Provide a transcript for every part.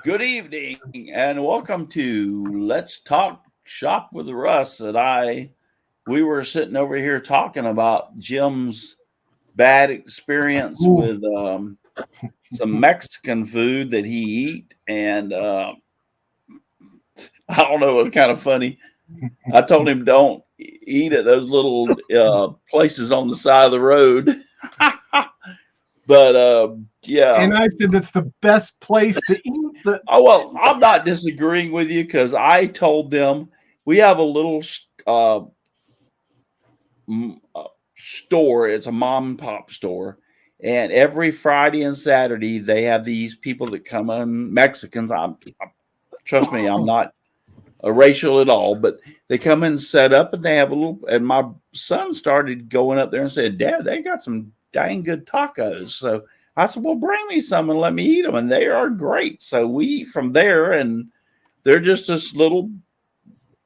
Good evening and welcome to Let's Talk Shop with Russ. We were sitting over here talking about Jim's bad experience Ooh. with some Mexican food that he eat, and I don't know, it was kind of funny. I told him don't eat at those little places on the side of the road, but yeah. And I said that's the best place to eat. Oh well, I'm not disagreeing with you because I told them we have a little uh, store. It's a mom and pop store, and every Friday and Saturday they have these people that come in, Mexicans. Trust me, I'm not a racial at all, but they come in and set up, and they have a little. And my son started going up there and said, "Dad, they got some dang good tacos." So I said, "Well, bring me some and let me eat them," and they are great. So we eat from there, and they're just this little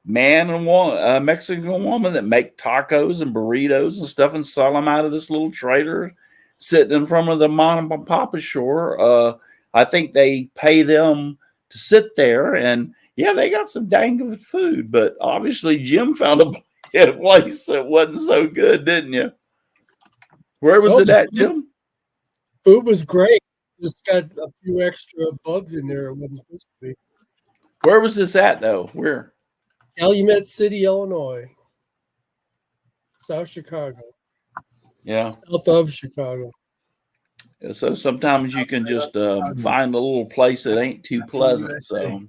man and woman, a Mexican woman that make tacos and burritos and stuff and sell them out of this little trailer sitting in front of the mom and papa store. I think they pay them to sit there, and yeah, they got some dang good food. But obviously, Jim found a place that wasn't so good, didn't you? Where was No, it at, Jim? food was great. Just got a few extra bugs in there. It wasn't supposed to be. Where was this at, though? Where? Calumet City, Illinois, South Chicago, Yeah. south of Chicago. So sometimes you can just find a little place that ain't too pleasant. So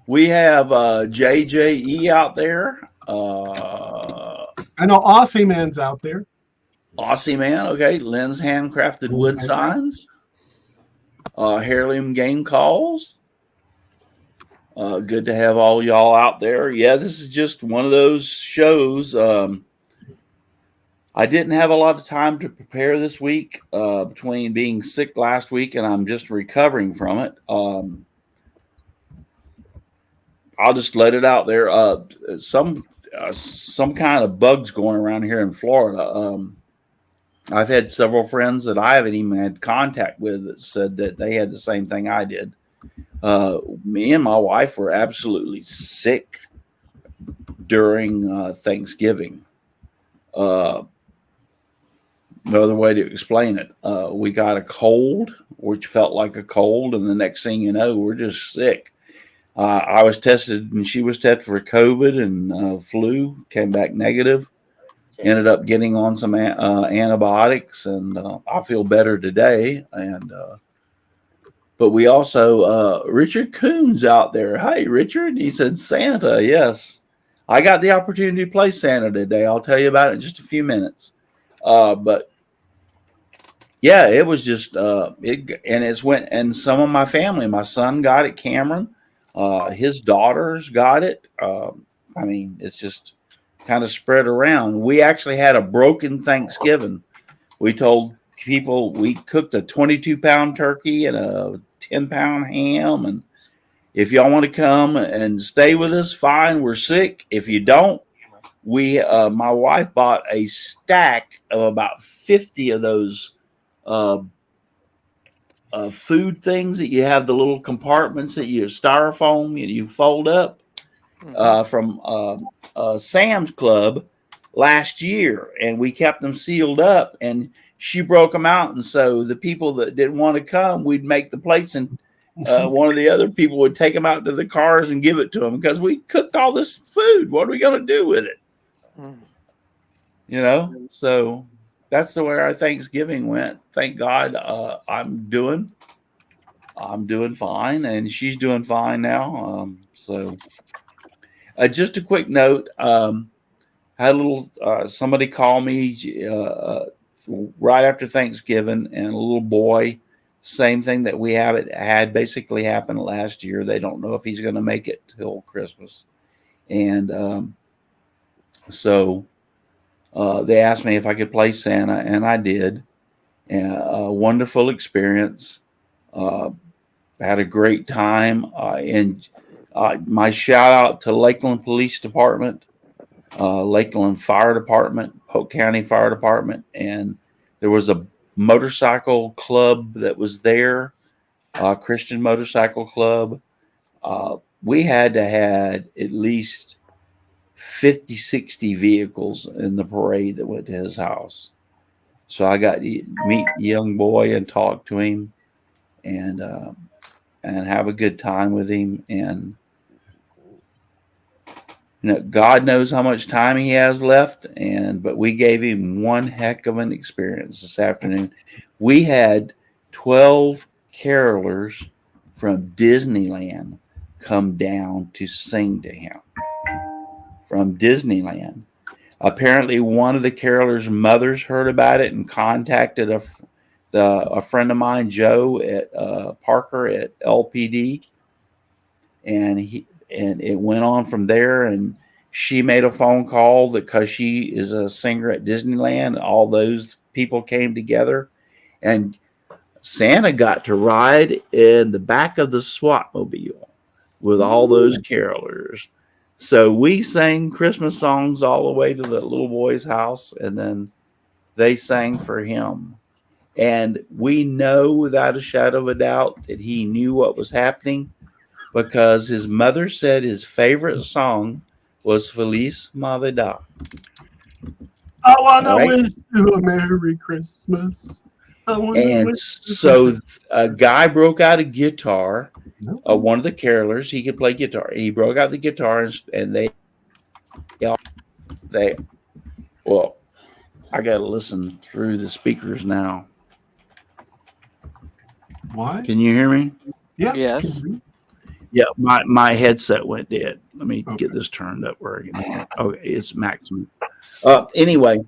we have JJE out there. I know Aussie Man's out there. Aussie Man, okay. Lynn's Handcrafted Wood Signs. Heirloom Game Calls. Good to have all y'all out there. Yeah, this is just one of those shows. I didn't have a lot of time to prepare this week between being sick last week and I'm just recovering from it. I'll just let it out there. Some kind of bugs going around here in Florida. I've had several friends that I haven't even had contact with that said that they had the same thing I did. Me and my wife were absolutely sick during Thanksgiving. No other way to explain it. We got a cold, which felt like a cold, and the next thing you know, we're just sick. I was tested, and she was tested for COVID and flu, came back negative. Ended up getting on some antibiotics, and I feel better today. And but we also Richard Coons out there. Hey, Richard, he said Santa. Yes, I got the opportunity to play Santa today. I'll tell you about it in just a few minutes. But yeah, it was just and some of my family. My son got it. Cameron, his daughters got it. I mean, it's just kind of spread around. We actually had a broken Thanksgiving. We told people we cooked a 22-pound turkey and a 10-pound ham, and if y'all want to come and stay with us, fine. We're sick. If you don't, my wife bought a stack of about 50 of those food things that you have the little compartments that you styrofoam you fold up from Sam's Club last year, and we kept them sealed up, and she broke them out, and so the people that didn't want to come, we'd make the plates, and one of the other people would take them out to the cars and give it to them because we cooked all this food. What are we going to do with it? You know, so that's the way our Thanksgiving went. Thank God, I'm doing fine, and she's doing fine now. So just a quick note. Had a little somebody call me right after Thanksgiving, and a little boy, same thing that we had basically happened last year. They don't know if he's going to make it till Christmas, and so they asked me if I could play Santa, and I did. And a wonderful experience. Had a great time, and my shout out to Lakeland Police Department. Lakeland Fire Department, Polk County Fire Department, and there was a motorcycle club that was there. Christian Motorcycle Club. We had to had at least 50, 60 vehicles in the parade that went to his house. So I got to meet the young boy and talk to him and have a good time with him. And God knows how much time he has left. But we gave him one heck of an experience this afternoon. We had 12 carolers from Disneyland come down to sing to him from Disneyland. Apparently, one of the carolers' mothers heard about it and contacted a friend of mine, Joe at Parker at LPD, and it went on from there. And she made a phone call because she is a singer at Disneyland. All those people came together, and Santa got to ride in the back of the SWAT mobile with all those carolers. So we sang Christmas songs all the way to the little boy's house, and then they sang for him. And we know without a shadow of a doubt that he knew what was happening, because his mother said his favorite song was Feliz Navidad. I want to wish you a Merry Christmas. And so a guy broke out a guitar, one of the carolers, he could play guitar. He broke out the guitar, and they well, I got to listen through the speakers now. Why? Can you hear me? Yeah. Yes. Yeah, my headset went dead. Let me get this turned up where I can hear it. Okay, it's maximum. Anyway,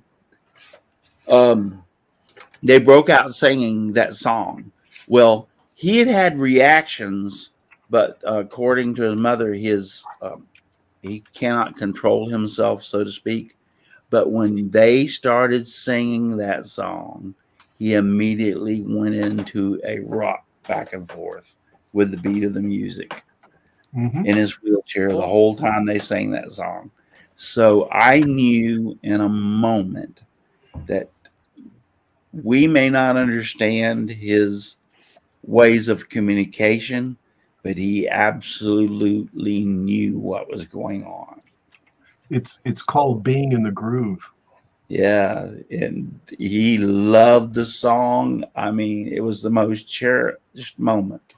they broke out singing that song. Well, he had reactions, but according to his mother, he cannot control himself, so to speak. But when they started singing that song, he immediately went into a rock back and forth with the beat of the music in his wheelchair the whole time they sang that song. So I knew in a moment that we may not understand his ways of communication, but he absolutely knew what was going on. It's called being in the groove. Yeah, and he loved the song. I mean, it was the most cherished moment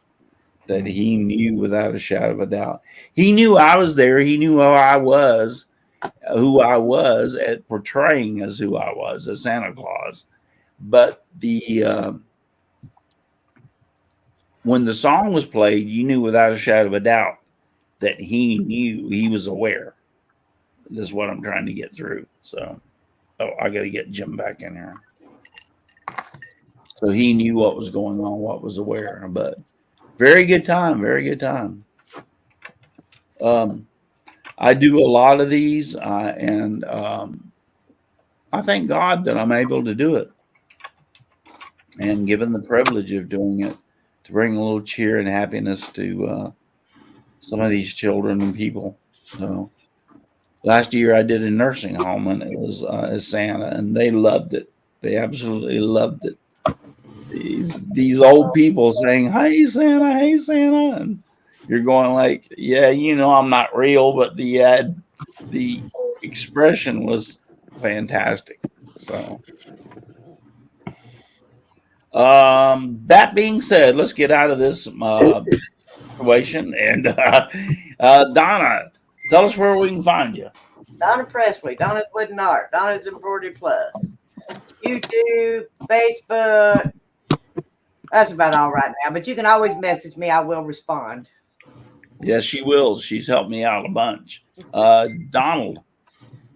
that he knew without a shadow of a doubt. He knew I was there. He knew who I was at portraying as who I was as Santa Claus. But when the song was played, you knew without a shadow of a doubt that he knew, he was aware. This is what I'm trying to get through. So, I got to get Jim back in here. So he knew what was going on, what was aware. But very good time, very good time. I do a lot of these, and I thank God that I'm able to do it. And given the privilege of doing it, to bring a little cheer and happiness to some of these children and people. So last year I did a nursing home, and it was as Santa, and they loved it. They absolutely loved it. These old people saying, "Hey Santa, hey Santa," and you're going like, "Yeah, I'm not real," but the expression was fantastic. So, that being said, let's get out of this situation. And Donna, tell us where we can find you. Donna Presley, Donna's Wooden Art, Donna's Embroidery Plus, YouTube, Facebook. That's about all right now, but you can always message me. I will respond. Yes, she will. She's helped me out a bunch. Donald.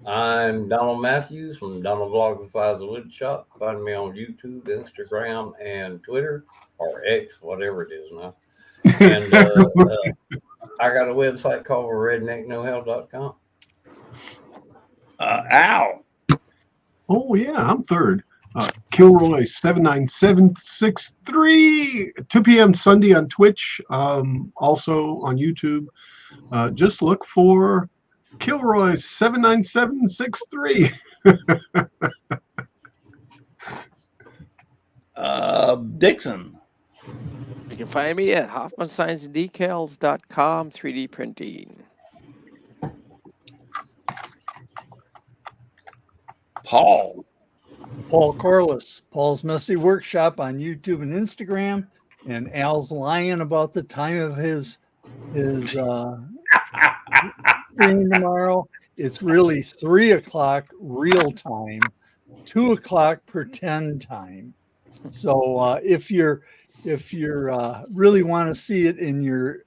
I'm Donald Matthews from Donald Vlogs and Files the Wood Shop. Find me on YouTube, Instagram, and Twitter, or X, whatever it is now. And I got a website called rednecknohell.com. Al. Oh, yeah, I'm third. Kilroy 79763, 2 p.m. Sunday on Twitch, also on YouTube. Just look for Kilroy 79763. Dixon. can find me at HoffmanSignsAndDecals.com 3D printing. Paul. Paul Corliss, Paul's Messy Workshop on YouTube and Instagram, and Al's lying about the time of his stream tomorrow. It's really 3 o'clock real time, 2 o'clock pretend time. So if you're really want to see it in your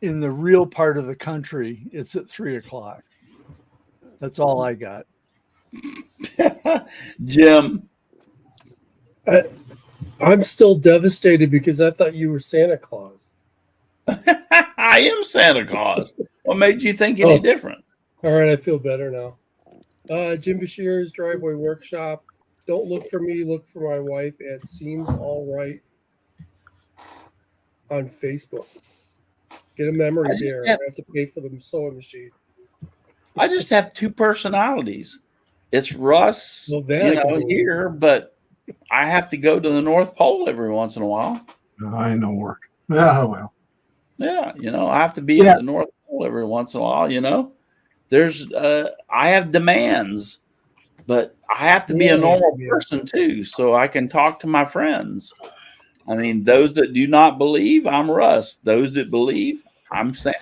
in the real part of the country, it's at 3 o'clock. That's all I got. Jim. I'm still devastated because I thought you were Santa Claus. I am Santa Claus. What made you think any different? All right, I feel better now. Jim Bashir's Driveway Workshop. Don't look for me, look for my wife at Seems All Right on Facebook. Get a memory there. I have to pay for the sewing machine. I just have two personalities. It's Russ, here, but I have to go to the North Pole every once in a while. I know work. Oh, well. Yeah, I have to be at the North Pole every once in a while, There's I have demands, but I have to be a normal person too, so I can talk to my friends. I mean, those that do not believe, I'm Russ. Those that believe, I'm Sam.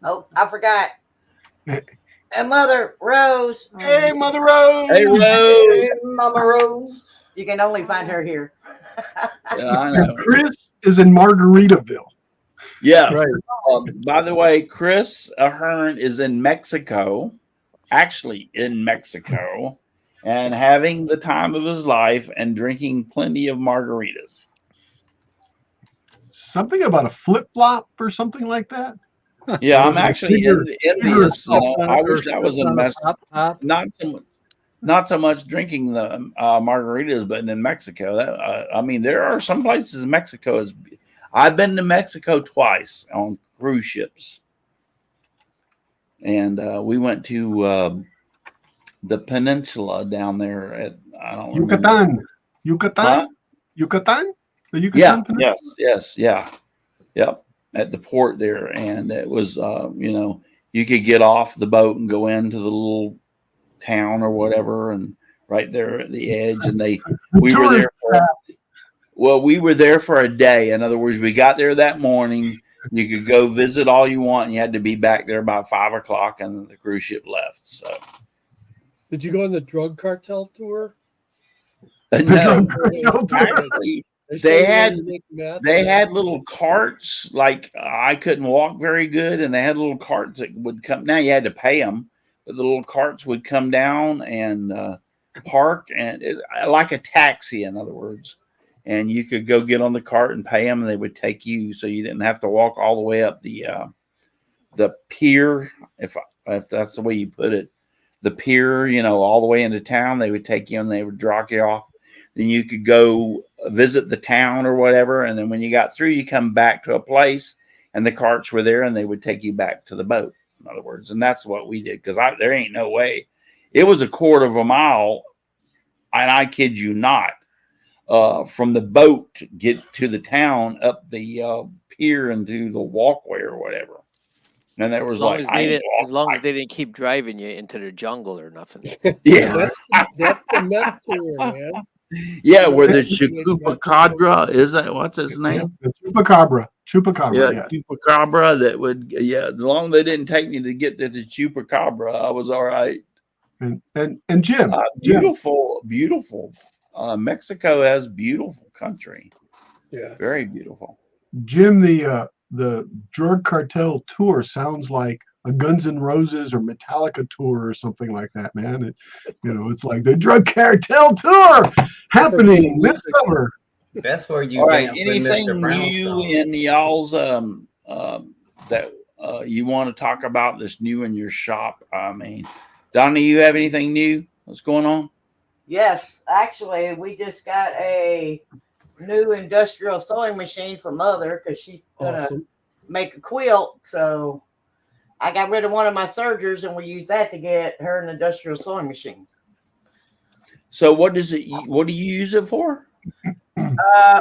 Oh, I forgot. And Mother Rose. Hey, Mother Rose. Hey, Rose. Hey, Mama Rose. You can only find her here. Yeah, I know. And Chris is in Margaritaville. Yeah. Right. By the way, Chris Ahern is in Mexico, actually in Mexico, and having the time of his life and drinking plenty of margaritas. Something about a flip flop or something like that. Yeah, I'm actually envious. I wish I was in Mexico. Not so much drinking the margaritas, but in Mexico. There are some places in Mexico. I've been to Mexico twice on cruise ships, and we went to the peninsula down there at Yucatan. Huh? Yucatan. The Yucatan Peninsula? Yes, yep. At the port there, and it was you could get off the boat and go into the little town or whatever, and right there at the edge, and we were there for a day. In other words, we got there that morning. You could go visit all you want, and you had to be back there by 5 o'clock, and the cruise ship left. So, did you go on the drug cartel tour? No, actually, they had little carts. Like I couldn't walk very good, and they had little carts that would come. Now you had to pay them, but the little carts would come down and park, and like a taxi, in other words. And you could go get on the cart and pay them, and they would take you, so you didn't have to walk all the way up the pier, if that's the way you put it, the pier, all the way into town. They would take you and they would drop you off. Then you could go visit the town or whatever, and then when you got through, you come back to a place, and the carts were there, and they would take you back to the boat, in other words. And that's what we did, because there ain't no way. It was a quarter of a mile, and I kid you not, from the boat to get to the town up the pier into the walkway or whatever. And there was as long as they didn't keep driving you into the jungle or nothing. Yeah, that's the meth tour, man. Yeah, where the Chupacabra is that? What's his name? The Chupacabra. Yeah, Chupacabra. That would. Yeah, as long as they didn't take me to get to the Chupacabra, I was all right. And Jim, beautiful. Mexico has beautiful country. Yeah, very beautiful. Jim, the drug cartel tour sounds like a Guns N' Roses or Metallica tour or something like that, man. It's like the drug cartel tour happening this summer. That's where you. All right. Anything new in y'all's that you want to talk about that's new in your shop? I mean, Donna, you have anything new? What's going on? Yes, actually, we just got a new industrial sewing machine for Mother because she's gonna make a quilt. So I got rid of one of my sergers, and we used that to get her an industrial sewing machine. So what does it? What do you use it for?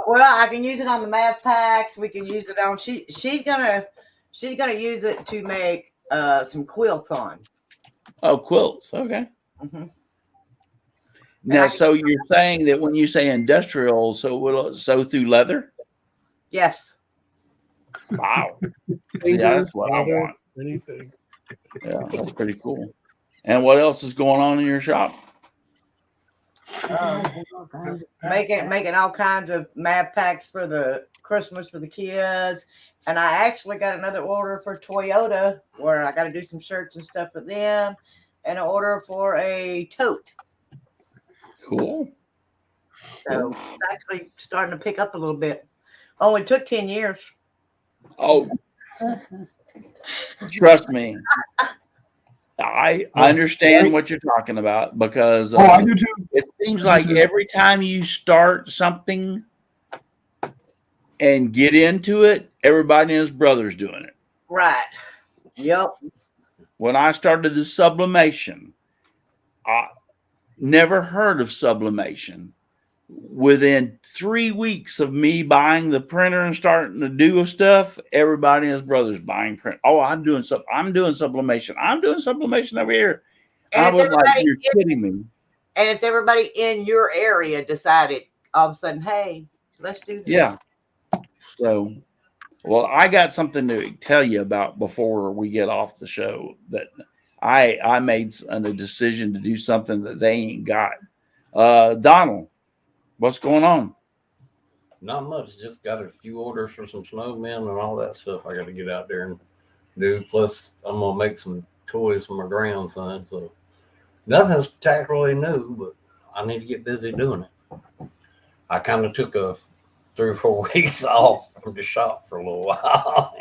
Well, I can use it on the math packs. We can use it on. She's gonna use it to make some quilts on. Oh, quilts. Okay. Mm-hmm. Now, so you're saying that when you say industrial, so will it sew through leather? Yes. Wow. Fingers, Yeah, that's what leather, I want. anything. Yeah, that's pretty cool. And what else is going on in your shop? Making all kinds of math packs for the Christmas for the kids, and I actually got another order for Toyota where I got to do some shirts and stuff for them, and an order for a tote. Cool. So it's actually starting to pick up a little bit. Only took 10 years. Oh, trust me. I understand what you're talking about because I do too. it seems like every time you start something and get into it, everybody and his brother's doing it. Right. Yep. When I started the sublimation, I never heard of sublimation. Within 3 weeks of me buying the printer and starting to do stuff, everybody and his brother's buying print. Oh, I'm doing sublimation. I'm doing sublimation over here. And I was like, you're kidding me. And it's everybody in your area decided all of a sudden, hey, let's do this. Yeah. So, well, I got something to tell you about before we get off the show that I made a decision to do something that they ain't got. Donald, what's going on? Not much. Just got a few orders for some snowmen and all that stuff I got to get out there and do. Plus, I'm going to make some toys for my grandson. So, nothing spectacularly new, but I need to get busy doing it. I kind of took a 3 or 4 weeks off from the shop for a little while.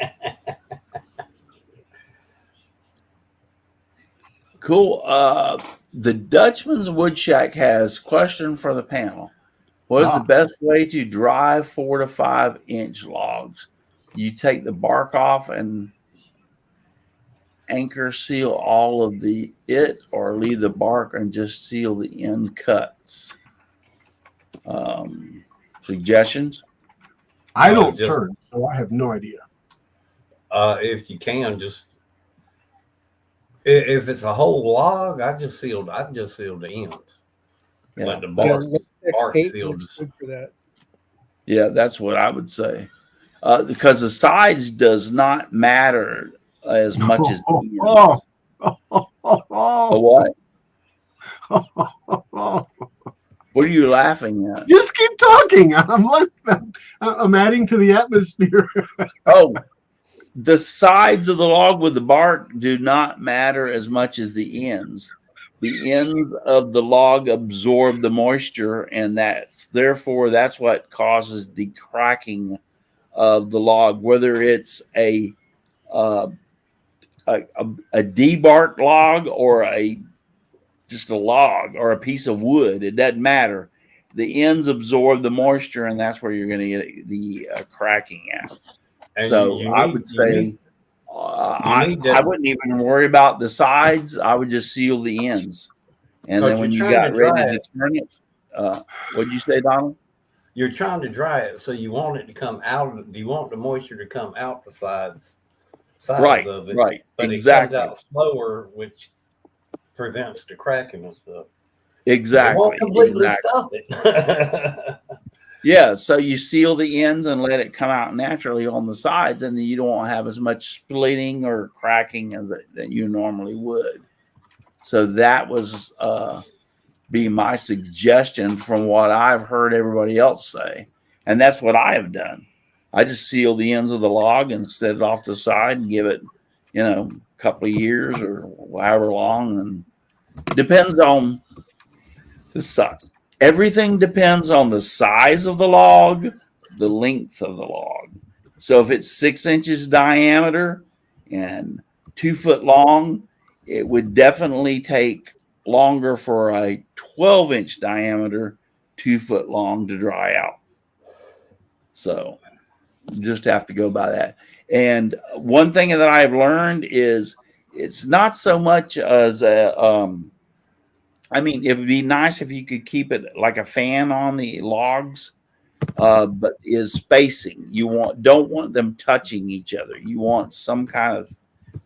Cool. The Dutchman's Wood Shack has question for the panel. What is the best way to dry 4 to 5 inch logs? You take the bark off and anchor seal all of or leave the bark and just seal the end cuts. Suggestions? I don't turn, so I have no idea. If you can, just if it's a whole log, I just seal the ends. Yeah. Let the bark sealed. For that. Yeah, that's what I would say. Because the sides does not matter as much as the ends. What? What are you laughing at? Just keep talking. I'm adding to the atmosphere. Oh, the sides of the log with the bark do not matter as much as the ends. The ends of the log absorb the moisture, and therefore that's what causes the cracking of the log. Whether it's a debarked log or just a log or a piece of wood, it doesn't matter. The ends absorb the moisture, and that's where you're going to get the cracking at. And so I would say I wouldn't even worry about the sides. I would just seal the ends. And then when you got ready to turn it, what did you say, Donald? You're trying to dry it, so you want it to come out. You want the moisture to come out the sides right, of it. Right, but exactly. It comes out slower, which prevents the cracking and stuff. Exactly. It won't completely stop it. Yeah, so you seal the ends and let it come out naturally on the sides, and then you don't have as much splitting or cracking as that you normally would. So that was be my suggestion from what I've heard everybody else say, and that's what I have done. I just seal the ends of the log and set it off to the side and give it, a couple of years or however long, and depends on the size. Everything depends on the size of the log, the length of the log. So if it's 6 inches diameter and 2 foot long, it would definitely take longer for a 12-inch diameter, 2 foot long to dry out. So you just have to go by that. And one thing that I've learned is it's not so much as it would be nice if you could keep it like a fan on the logs, but is spacing. You don't want them touching each other. You want some kind of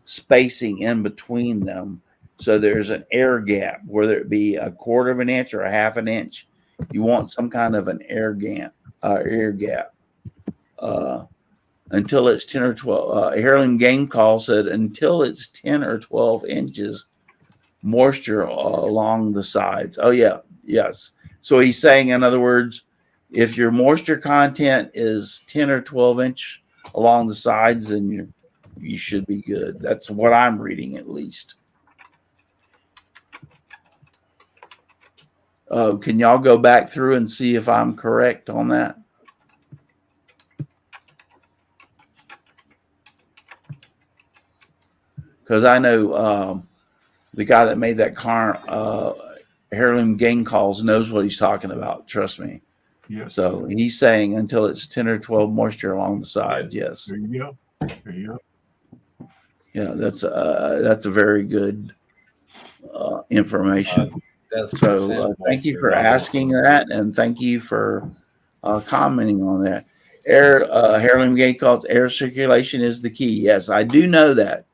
spacing in between them, so there's an air gap, whether it be a quarter of an inch or a half an inch. You want some kind of an air gap. Until it's 10 or 12. Heirloom Game Call said until it's 10 or 12 inches moisture along the sides. Oh yeah, yes. So he's saying, in other words, if your moisture content is 10 or 12 inch along the sides, then you should be good. That's what I'm reading, at least. Can y'all go back through and see if I'm correct on that? Because I know the guy that made that car, Heirloom Game Calls, knows what he's talking about. Trust me. Yes. So he's saying until it's 10 or 12 moisture along the sides. Yes. There you go. There you go. Yeah, that's a very good information. So thank you for asking that, and thank you for commenting on that. Heirloom Game Calls, air circulation is the key. Yes, I do know that.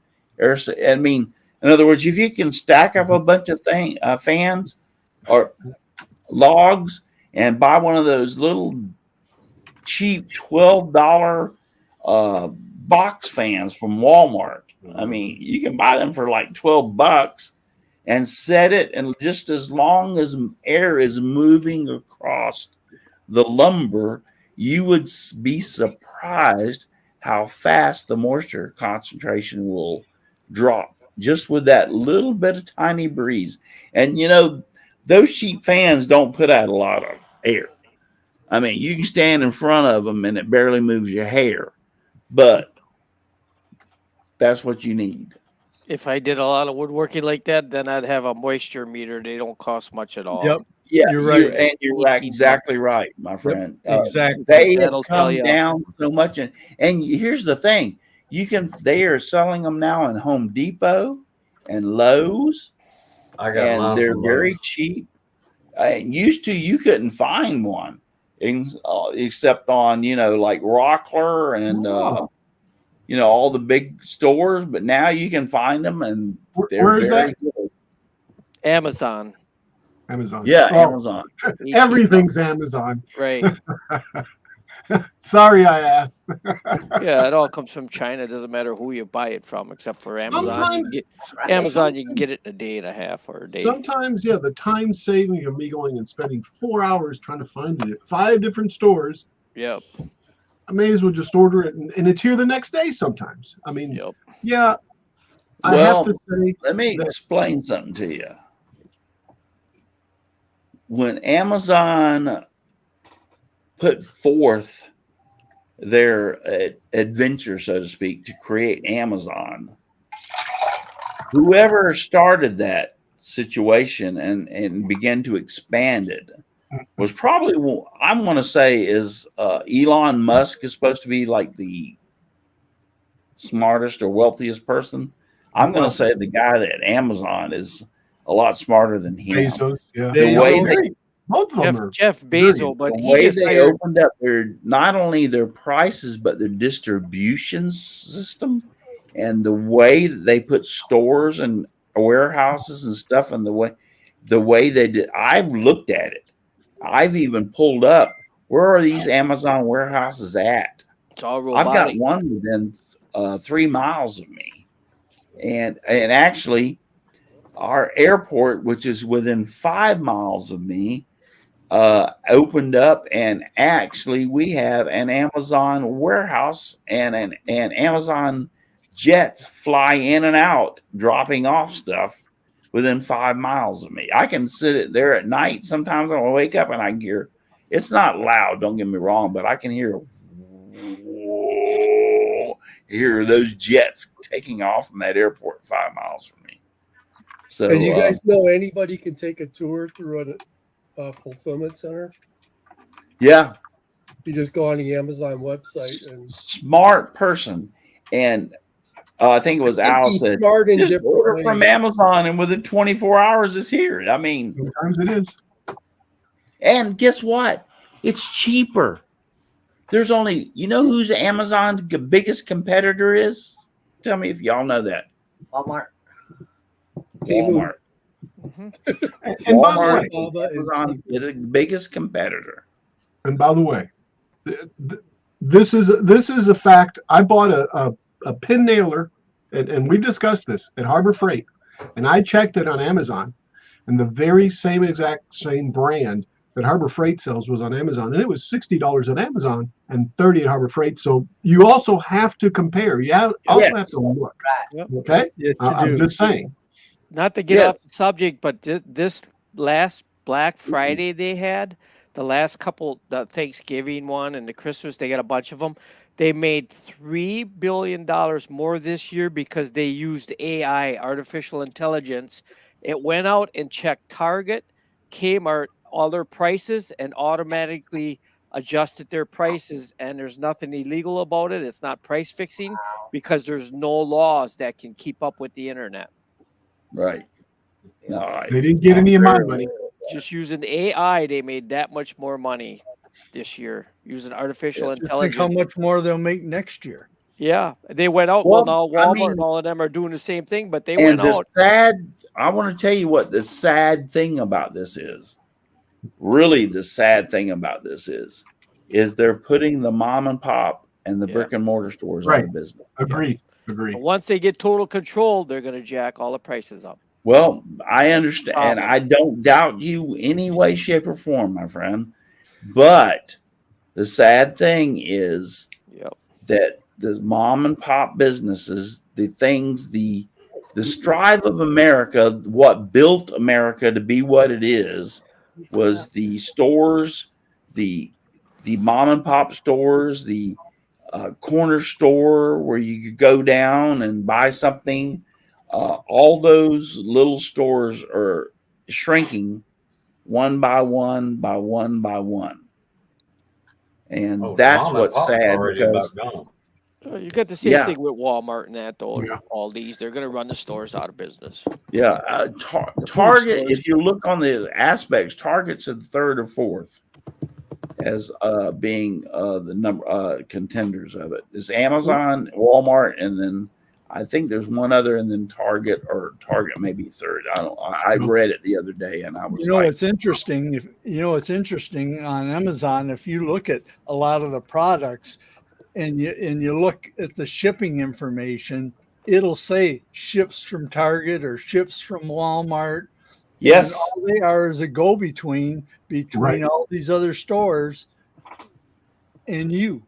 I mean, in other words, if you can stack up a bunch of fans or logs and buy one of those little cheap $12 box fans from Walmart. I mean, you can buy them for like $12 and set it, and just as long as air is moving across the lumber, you would be surprised how fast the moisture concentration will drop just with that little bit of tiny breeze. And you know, those cheap fans don't put out a lot of air. I mean, you can stand in front of them and it barely moves your hair, but that's what you need. If I did a lot of woodworking like that, then I'd have a moisture meter. They don't cost much at all. Yep. Yeah, You're right. You're exactly right, my friend. Yep, exactly. They have That'll tell come you. down so much, and here's the thing: they are selling them now in Home Depot and Lowe's, and they're very cheap. Used to, you couldn't find one except on like Rockler and all the big stores, but now you can find them, and they're where is very that? good. Amazon. Amazon. Yeah, Amazon. Everything's Amazon. Right. Sorry, I asked. Yeah, it all comes from China. It doesn't matter who you buy it from, except for Amazon. You can get it in a day and a half or a day. Sometimes, yeah, the time saving of me going and spending 4 hours trying to find it at 5 different stores. Yep. I may as well just order it, and it's here the next day sometimes. I mean, yeah. I have to say, let me explain something to you. When Amazon put forth their adventure, so to speak, to create Amazon, whoever started that situation and began to expand it was probably, I'm going to say, is Elon Musk is supposed to be like the smartest or wealthiest person. I'm going to say the guy at Amazon is a lot smarter than him. Bezos, yeah. The way both of them are Jeff Bezos, but the way they opened up not only their prices but their distribution system, and the way that they put stores and warehouses and stuff, and the way they did. I've looked at it. I've even pulled up, where are these Amazon warehouses at? It's all robotic. I've got one within 3 miles of me, and actually our airport, which is within 5 miles of me, opened up, and actually we have an Amazon warehouse, and an Amazon jets fly in and out dropping off stuff within 5 miles of me. I can sit there at night. Sometimes I'll wake up and I can hear, it's not loud, don't get me wrong, but I can hear those jets taking off from that airport 5 miles from me. So, and you guys know anybody can take a tour through a fulfillment center? Yeah. You just go on the Amazon website and smart person. And I think it was Al said, just order from Amazon, and within 24 hours it's here. I mean, sometimes it is. And guess what? It's cheaper. There's only, you know who's Amazon's biggest competitor is? Tell me if y'all know that. Walmart. Walmart. And by the Walmart way, is Amazon's biggest competitor. and by the way, this is a fact. I bought a pin nailer, and we discussed this at Harbor Freight, and I checked it on Amazon, and the very exact same brand that Harbor Freight sells was on Amazon, and it was $60 on Amazon and $30 at Harbor Freight. So you also have to compare. You also have to look. Yep. Okay, Yes, you I'm do. just saying. Not to get off the subject, but this last Black Friday they had, the last couple, the Thanksgiving one and the Christmas, they got a bunch of them. They made $3 billion more this year because they used AI, artificial intelligence. It went out and checked Target, Kmart, all their prices, and automatically adjusted their prices. And there's nothing illegal about it. It's not price fixing because there's no laws that can keep up with the internet. Right. No, They didn't get any of my money. Just using AI, they made that much more money this year using artificial Just think intelligence. how much more they'll make next year. Yeah, they went out. Well, Well, now I Walmart mean- and all of them are doing the same thing, but they And went the out. I want to tell you what the sad thing about this is. Really, the sad thing about this is they're putting the mom and pop and the Yeah. brick and mortar stores out Right. of business. Agree. But once they get total control, they're going to jack all the prices up. Well, I understand, and Problem. I don't doubt you any way, shape, or form, my friend. But the sad thing is Yep. that the mom and pop businesses, the things, the strive of America, what built America to be what it is, was the stores, the mom and pop stores, the corner store where you could go down and buy something. All those little stores are shrinking one by one by one by one. And Oh, that's mom and what's pop's sad already because about gone. You got the same Yeah. thing with Walmart and that, though. Yeah. All these, they're going to run the stores out of business. yeah, Target, if you look on the aspects, Target's at third or fourth as being the number contenders of it. It's Amazon, Walmart, and then I think there's one other, and then Target maybe third. I read it the other day, and I was You know, like, it's interesting. It's interesting on Amazon. If you look at a lot of the products, and you look at the shipping information, it'll say ships from Target or ships from Walmart. yes, And all they are is a go between Right. all these other stores and you.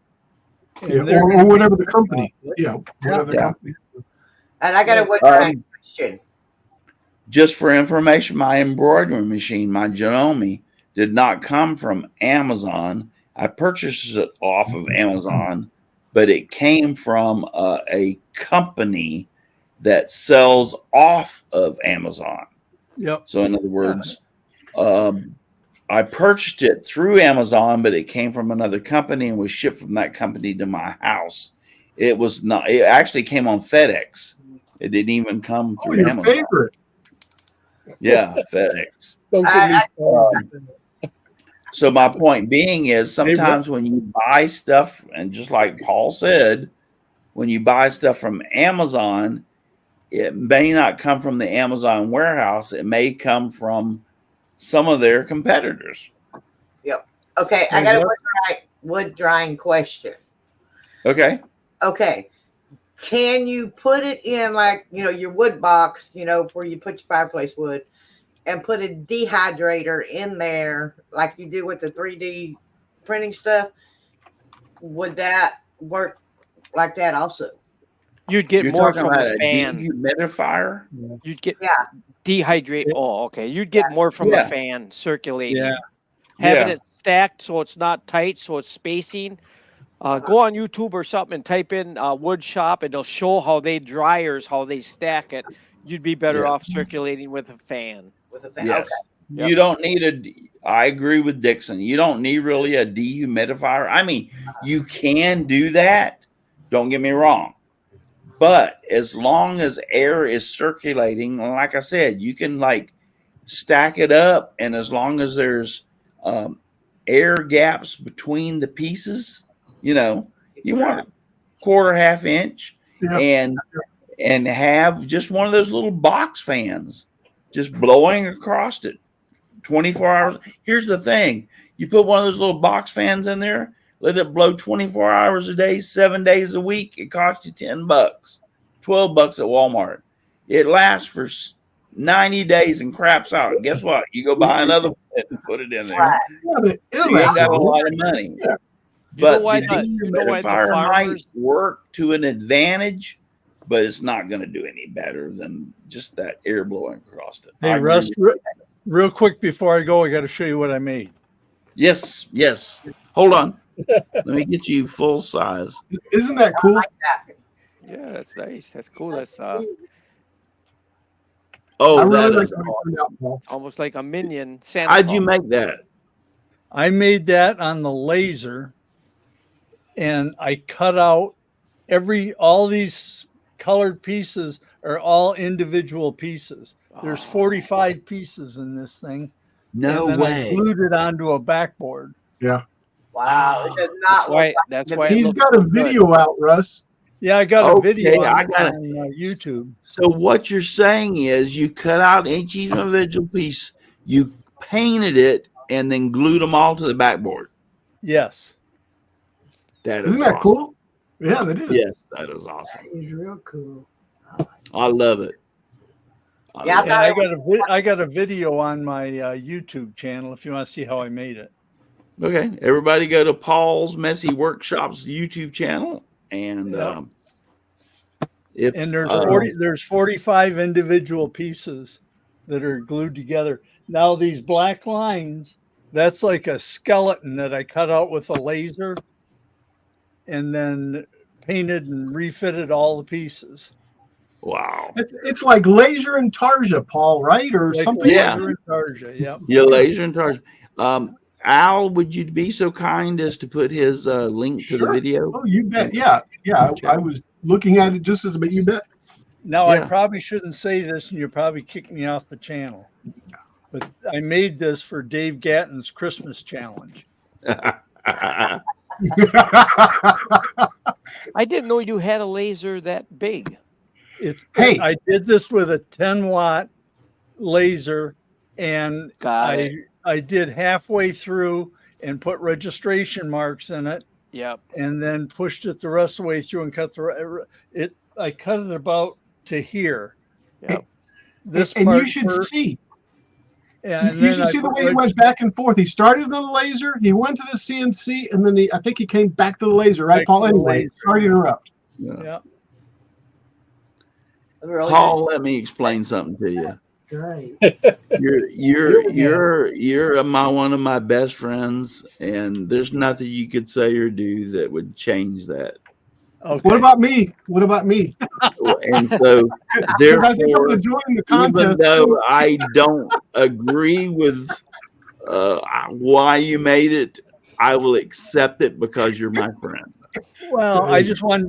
And Yeah, they're or gonna whatever make the company. profit. Yeah, whatever the Yeah. company. And I got a Yeah. wood drying question. just for information, my embroidery machine, my Janome, did not come from Amazon. I purchased it off of Amazon, but it came from a company that sells off of Amazon. Yep. So, in other words, I purchased it through Amazon, but it came from another company and was shipped from that company to my house. It was not. It actually came on FedEx. It didn't even come Oh, through your Amazon. favorite. Yeah, FedEx. Don't get me started. So my point being is sometimes when you buy stuff, and just like Paul said, when you buy stuff from Amazon, it may not come from the Amazon warehouse. It may come from some of their competitors. Okay, I got a wood drying question. Okay. Okay. Can you put it in like, your wood box, where you put your fireplace wood, and put a dehydrator in there like you do with the 3D printing stuff? Would that work like that also? You'd get You're more talking from about a a fan. dehumidifier? You'd get Yeah. dehydrate. Oh, okay. You'd get more from Yeah. a fan circulating. Yeah. Having Yeah. it stacked so it's not tight, so it's spacing. Go on YouTube or something and type in wood shop, and they'll show how they stack it. You'd be better Yeah. off circulating with a fan. With a fan? Yes. Okay. Yep. You don't need I agree with Dixon. You don't need really a dehumidifier. I mean, you can do that. Don't get me wrong. But as long as air is circulating, like I said, you can like stack it up. And as long as there's air gaps between the pieces, You know, you want a quarter, half inch, Yeah. and have just one of those little box fans just blowing across it 24 hours. Here's the thing. You put one of those little box fans in there, let it blow 24 hours a day, 7 days a week. It costs you $10, $12 at Walmart. It lasts for 90 days and craps out. Guess what? You go buy another one and put it in there. Yeah, but it'll You ain't last got a longer. lot of money. Yeah. But why the you know why the dehumidifier might farmers work to an advantage, but it's not going to do any better than just that air blowing across it. Hey, I agree Russ, with you. real quick before I go, I got to show you what I made. Yes. Hold on. Let me get you full size. Isn't that cool? Yeah, that's nice. That's cool. That's Oh, I really that like is how it awesome. turned out, Paul. almost like a minion Santa How'd you Claus. make that? I made that on the laser, and I cut out all these colored pieces are all individual pieces. There's 45 pieces in this thing. No and then way. I glued it onto a backboard. Yeah. Wow, it does That's not why. look That's like why it He's looks got so a good. video out, Russ. Yeah, I got a Okay, video I on, got it. on YouTube. So what you're saying is you cut out each individual piece, you painted it, and then glued them all to the backboard. Yes. That is Isn't that awesome. cool? Yeah, that is. Yes, that is awesome. It's real cool. I love it. Yeah, love And it. I got a video on my YouTube channel if you want to see how I made it. Okay, everybody go to Paul's Messy Workshops YouTube channel, and Yep. if There's 45 individual pieces that are glued together. Now these black lines, that's like a skeleton that I cut out with a laser and then painted and refitted all the pieces. wow, It's like Laser and Tarja, Paul, right? Or Like something. Yeah. laser and Tarja, yep. your laser and charge. Al, would you be so kind as to put his link to the Sure. video? Oh, you bet. Yeah. I was looking at it just as a bit. You bet. Now I Yeah. probably shouldn't say this and you'll probably kick me off the channel. But I made this for Dave Gatton's Christmas challenge. I didn't know you had a laser that big. Hey. I did this with a 10-watt laser, and Got it. I did halfway through and put registration marks in it, Yep. and then pushed it the rest of the way through and cut it. I cut it about to here. Yep. This and part you should first, see. and You then should I see the put way he went back and forth. He started on the laser, he went to the CNC, and then I think he came back to the laser, right, Back Paul? to the Anyway, laser. sorry to interrupt. Yeah. Really Paul, let me explain something to you. great. You're one of my best friends, and there's nothing you could say or do that would change that. Okay. What about me? What about me? And so, 'Cause I think I'm therefore, going to join the even contest. though I don't agree with why you made it, I will accept it because you're my friend. Well, I just wanted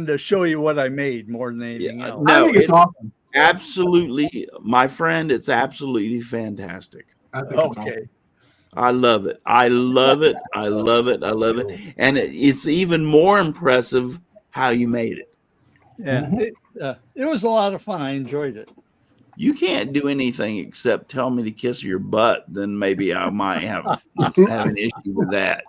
to show you what I made more than anything else. I No, think it's awesome. absolutely, my friend. It's absolutely fantastic. I think it's Okay. awesome. I love it. I love it. I love it. I love it. And it's even more impressive how you made it. Yeah. It was a lot of fun. I enjoyed it. You can't do anything except tell me to kiss your butt. Then maybe I might have an issue with that.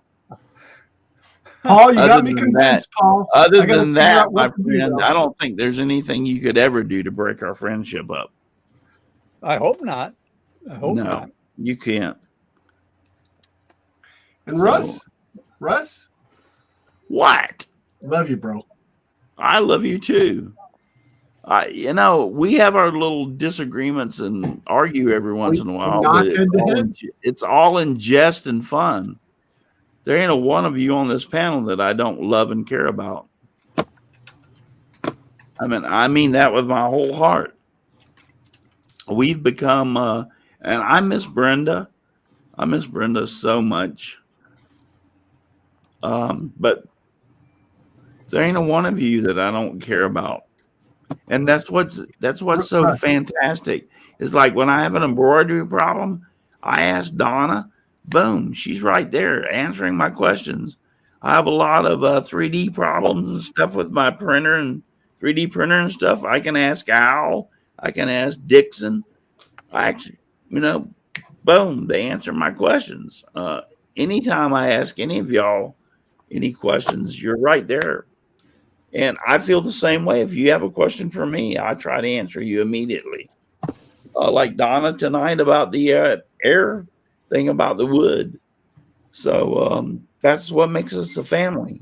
Paul, you Other got me than convinced, Paul. Other I gotta than figure that, out my what to do friend, now. I don't think there's anything you could ever do to break our friendship up. I hope not. I hope No, not. you can't. And Russ, What? love you, bro. I love you too. We have our little disagreements and argue every once in a while, Not but head to head. it's all in jest and fun. There ain't a one of you on this panel that I don't love and care about. I mean that with my whole heart. We've become, and I miss Brenda. I miss Brenda so much. But there ain't a one of you that I don't care about. And that's what's so fantastic. It's like when I have an embroidery problem, I ask Donna, boom, she's right there answering my questions. I have a lot of 3D problems and stuff with my printer and 3D printer and stuff, I can ask Al. I can ask Dixon. I actually, boom, they answer my questions. Anytime I ask any of y'all any questions, you're right there. And I feel the same way. If you have a question for me, I try to answer you immediately. Like Donna tonight about the air thing about the wood. So that's what makes us a family.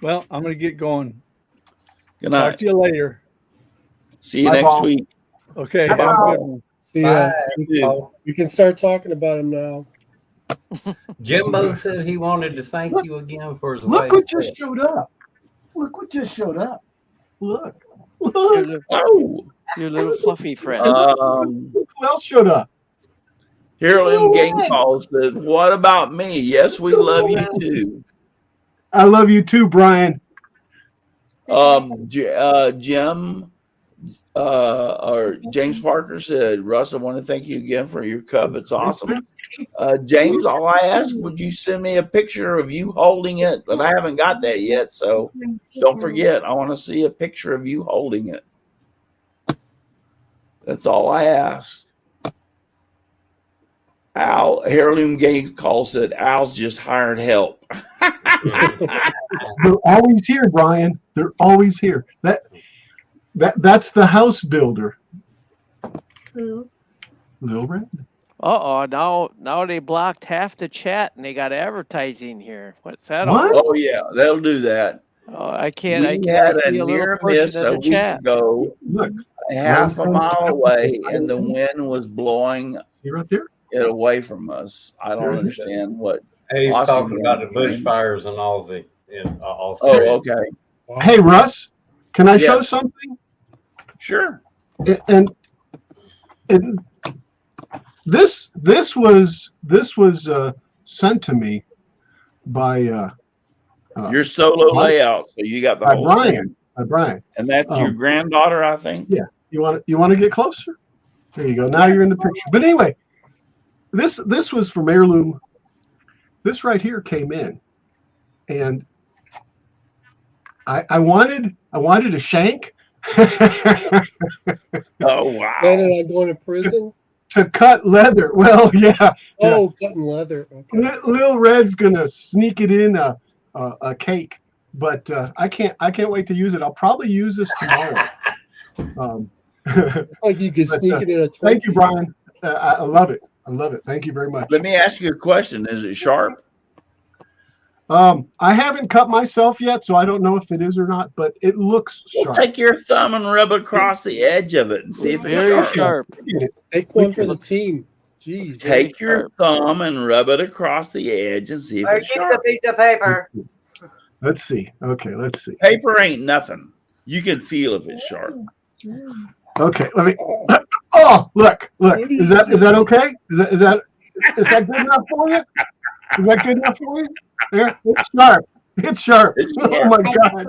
Well, I'm going to get going. Good night. Talk to you later. See you Bye, next Paul. week. Okay. Bye, have a Paul. good one. See ya. Bye. You can start talking about him now. Jimbo said he wanted to thank you again for his Look wife's what just death. showed up. Look what just showed up. Look. Your Look. little, Oh, your little fluffy friend. Look who else showed up. Heirloom Game Call says, "What about me? Yes, we love you too." I love you too, Brian. Jim or James Parker said, "Russ, I want to thank you again for your cup. It's awesome." James, all I asked, would you send me a picture of you holding it? But I haven't got that yet, so don't forget. I want to see a picture of you holding it. That's all I asked. Al, Heirloom Game Call said, Al's just hired help. They're always here, Brian. They're always here. That's the house builder. Lil Red. Now they blocked half the chat and they got advertising here. What's that? What? Oh, yeah, they'll do that. Oh, I can't. I We can't had a see a little near portion miss of a the week chat. ago, Look. half a mile away, and the wind was blowing See right there? it away from us. I don't understand what. He's Aussie talking about the ones, bushfires in Aussie. In Oh, Australia. okay. Hey, Russ, can I Yeah. show something? Sure. And this was sent to me by Your solo Mike- layout, so you got the by whole Brian. screen. By Brian. And that's your granddaughter, I think. Yeah. You want to get closer? There you go. Now you're in the picture. But anyway, this was from Heirloom. This right here came in, and I wanted a shank Oh, wow. Planning on going to prison? to cut leather. Well, yeah. Oh, cutting leather. Okay. Lil Red's gonna sneak it in a cake, but I can't wait to use it. I'll probably use this tomorrow. It's like you could But, sneak it in a Thank you, Twinkie. Brian. I love it. I love it. Thank you very much. Let me ask you a question. Is it sharp? I haven't cut myself yet, so I don't know if it is or not, but it looks Well, sharp. take your thumb and rub it across the edge of it and see if it's Very sharp. sharp. Take one for the team. Jeez. Take your thumb and rub it across the edge and see if Or it's get a sharp. piece of paper. Let's see. Okay, let's see. Paper ain't nothing. You can feel if it's sharp. Okay, let me. Oh, look. Is that okay? Is that good enough for you? Is that good enough for you? There, it's sharp. It's sharp. It's Oh sharp. my God.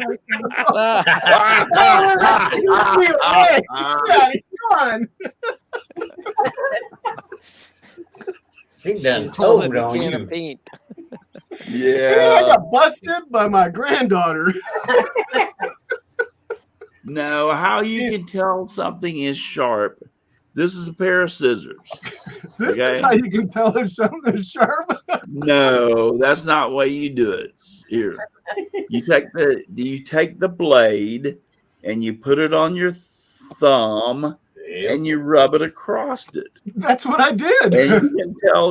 Hey, come on. She done She's told holding a on can you. of paint. Hey, I Yeah. got busted by my granddaughter. No, how you can tell something is sharp. This is a pair of scissors. This Okay. is how you can tell if something is sharp. No, that's not the way you do it. Here, you take the blade and you put it on your thumb Yep. and you rub it across it. That's what I did. And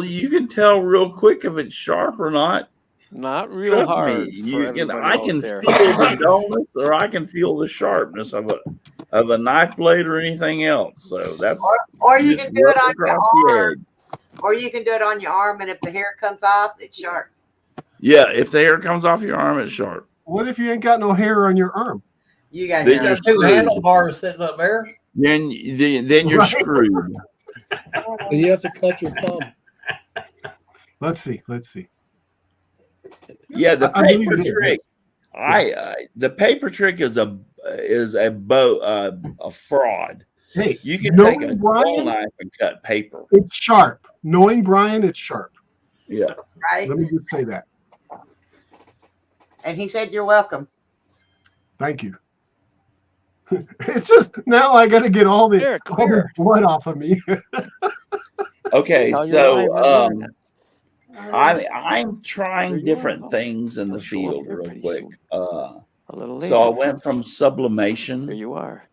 you can tell real quick if it's sharp or not. Not real Trust hard. me, For I can everybody out there. feel the dullness or I can feel the sharpness of a knife blade or anything else. So that's Or you just can do it rub on your across the arm. edge. Or you can do it on your arm, and if the hair comes off, it's sharp. Yeah, if the hair comes off your arm, it's sharp. What if you ain't got no hair on your arm? You got Then hair. Got two handlebars sitting up there. Then you're Right. screwed. And you have to cut your thumb. Let's see. Yeah, the I believe paper it is. trick. The paper trick is a fraud. Hey, You can knowing take a Brian- dull knife and cut paper. it's sharp. Knowing Brian, it's sharp. Yeah. Right? Let me just say that. And he said, "You're welcome." Thank you. It's just now I got to get all the blood off of me. Okay, Tell your so wife, I'm trying different things in the I'll show up field there real pretty quick. soon. A little later. So I went from There sublimation. you are.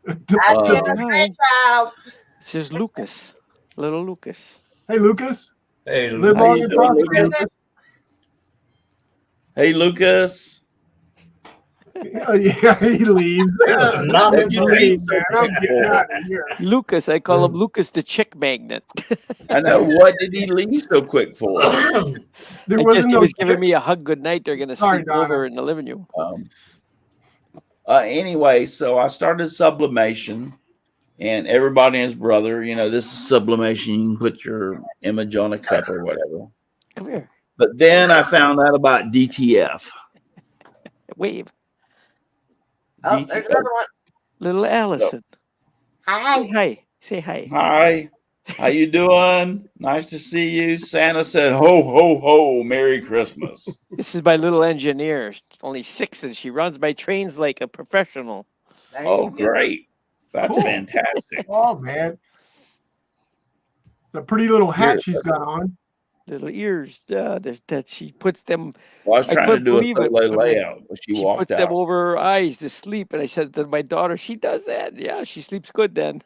I see a grandchild. This is Lucas, little Lucas. Hey, Lucas. Hey, Live How long you and doing, prosper, Lucas? Lucas. Hey, Lucas. Oh, yeah, he leaves. Not What'd you leave man. I'm getting out of here. Lucas, I call him Lucas the chick magnet. I know. What did he leave so quick for? There I guess wasn't he no was giving me a hug good night. They're going to Sorry, sleep over Donna. in the living room. Anyway, so I started sublimation, and everybody and his brother, you know, this is sublimation. You can put your image on a cup or whatever. Come here. But then I found out about DTF. Wave. Oh, there's another one. Little Allison. Hi. Say hi. Say hi. Hi, how you doing? Nice to see you. Santa said, "Ho, ho, ho, Merry Christmas." This is my little engineer. Only 6, and she runs my trains like a professional. Oh, great. That's Cool. fantastic. Oh, man. It's a pretty little hat Here. she's got on. Little ears that she puts them. Well, I was trying to couldn't do a believe it. solo layout, but she walked put them out. over her eyes to sleep, and I said to my daughter, "She does that. Yeah, she sleeps good then."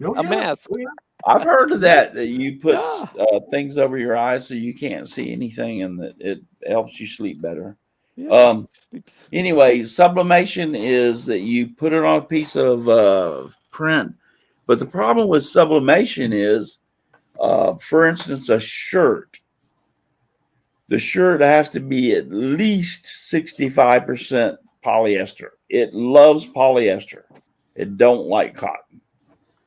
Oh, A yeah. mask. Oh, yeah. I've heard of that you put Yeah. things over your eyes so you can't see anything, and that it helps you sleep better. Yeah, she sleeps. Anyway, sublimation is that you put it on a piece of print, but the problem with sublimation is, for instance, a shirt. The shirt has to be at least 65% polyester. It loves polyester. It don't like cotton.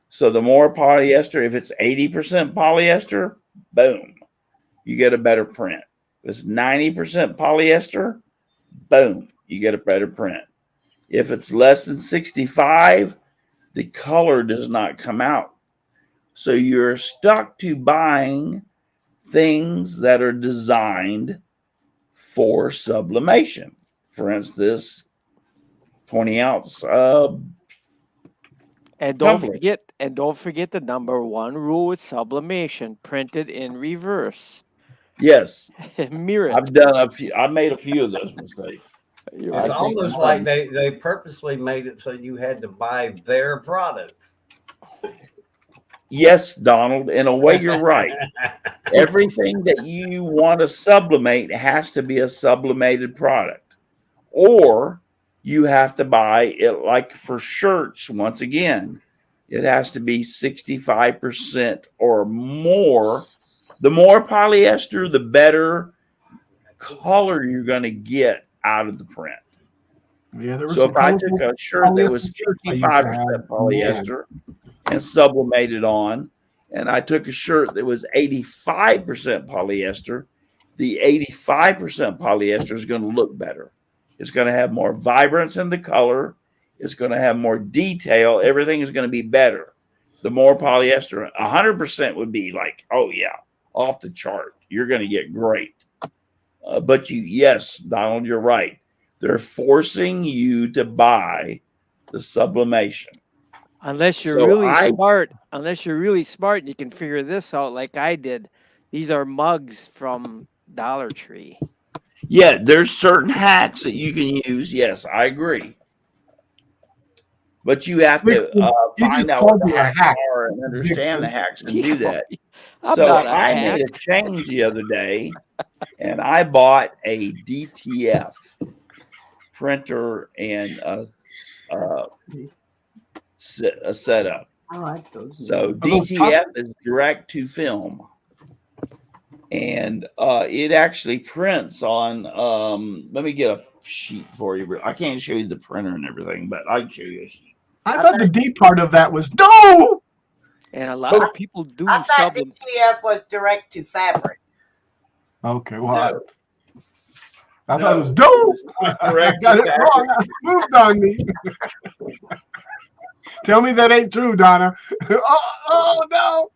So the more polyester, if it's 80% polyester, boom, you get a better print. If it's 90% polyester, boom, you get a better print. If it's less than 65, the color does not come out. So you're stuck to buying things that are designed for sublimation. For instance, 20-ounce And don't tumbler. forget the number 1 rule with sublimation: print it in reverse. Yes, Mirror it. I've done a few. I made a few of those mistakes. It's almost like they purposely made it so you had to buy their products. Yes, Donald, in a way, you're right. Everything that you want to sublimate has to be a sublimated product, or you have to buy it. Like for shirts, once again, it has to be 65% or more. The more polyester, the better color you're going to get out of the print. Yeah, there was So if I took a shirt that was 65% polyester and sublimated on, and I took a shirt that was 85% polyester, the 85% polyester is going to look better. It's going to have more vibrance in the color. It's going to have more detail. Everything is going to be better. The more polyester, 100% would be like, oh yeah, off the chart. You're going to get great. But yes, Donald, you're right. They're forcing you to buy the sublimation. Unless you're smart. Unless you're really smart and you can figure this out like I did. These are mugs from Dollar Tree. Yeah, there's certain hacks that you can use. Yes, I agree. But you have to find out what the hacks are and understand the hacks and do that. So I made a change the other day, and I bought a DTF printer and a setup. I like those. So DTF is direct to film, and it actually prints on. Let me get a sheet for you. I can't show you the printer and everything, but I can show you a sheet. I thought the D part of that was no. And a lot of people do. I thought DTF was direct to fabric. Okay, well, I thought it was dope. I got it wrong. I moved on me. Tell me that ain't true, Donna. Oh no.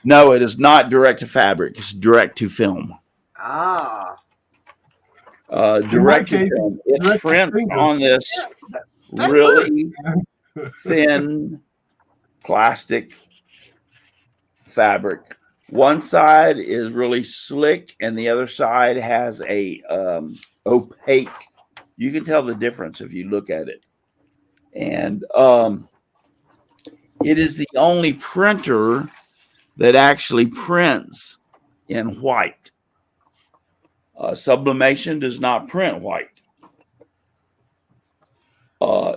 No, it is not direct to fabric. It's direct to film. Ah. direct to case, film. It direct to prints finger. on this really thin plastic fabric. One side is really slick and the other side has a opaque. You can tell the difference if you look at it. And it is the only printer that actually prints in white. Sublimation does not print white.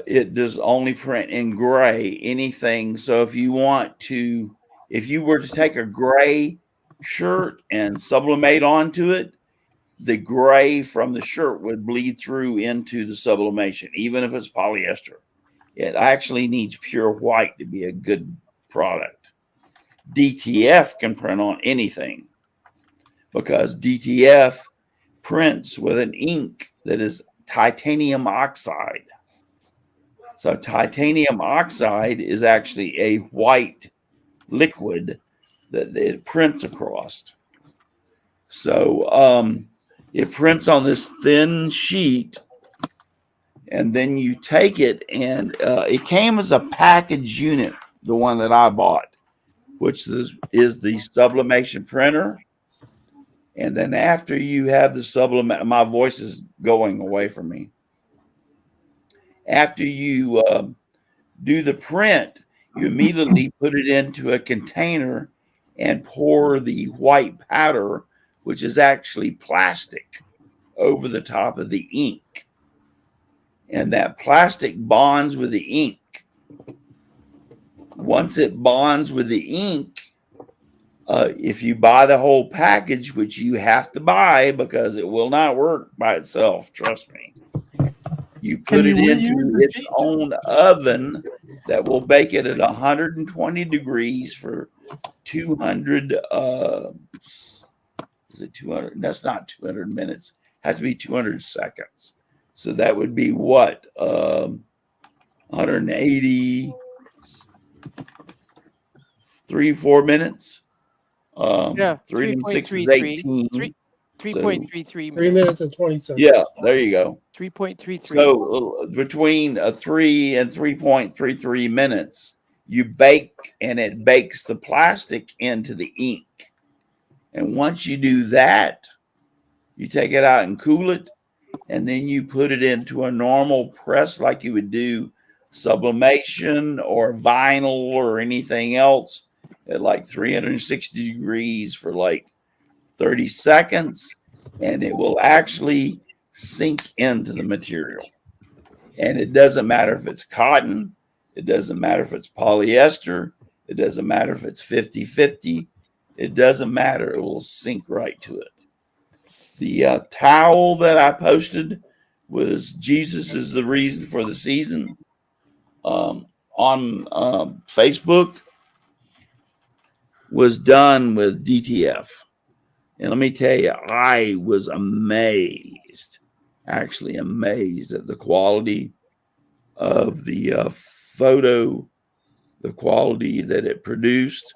It does only print in gray, anything. So if you were to take a gray shirt and sublimate onto it, the gray from the shirt would bleed through into the sublimation, even if it's polyester. It actually needs pure white to be a good product. DTF can print on anything because DTF prints with an ink that is titanium oxide. So titanium oxide is actually a white liquid that it prints across. So it prints on this thin sheet, and then you take it, and it came as a package unit, the one that I bought, which is the sublimation printer. And then after you have the sublimation, my voice is going away from me. After you do the print, you immediately put it into a container and pour the white powder, which is actually plastic, over the top of the ink. And that plastic bonds with the ink. Once it bonds with the ink, if you buy the whole package, which you have to buy because it will not work by itself, trust me, you put it into its own oven that will bake it at 120 degrees for 200, is it 200? That's not 200 minutes. It has to be 200 seconds. So that would be what? 180, 3-4 minutes. Yeah, 3 and 6 is 3.33. 18. 3.33 3 minutes. minutes and 20 seconds. Yeah, there you go. 3.33. So between 3 and 3.33 minutes, you bake, and it bakes the plastic into the ink. And once you do that, you take it out and cool it, and then you put it into a normal press like you would do sublimation or vinyl or anything else at like 360 degrees for like 30 seconds, and it will actually sink into the material. And it doesn't matter if it's cotton, it doesn't matter if it's polyester, it doesn't matter if it's 50-50, it doesn't matter, it will sink right to it. The towel that I posted was Jesus is the reason for the season on Facebook, was done with DTF. And let me tell you, I was amazed, actually amazed at the quality of the photo, the quality that it produced.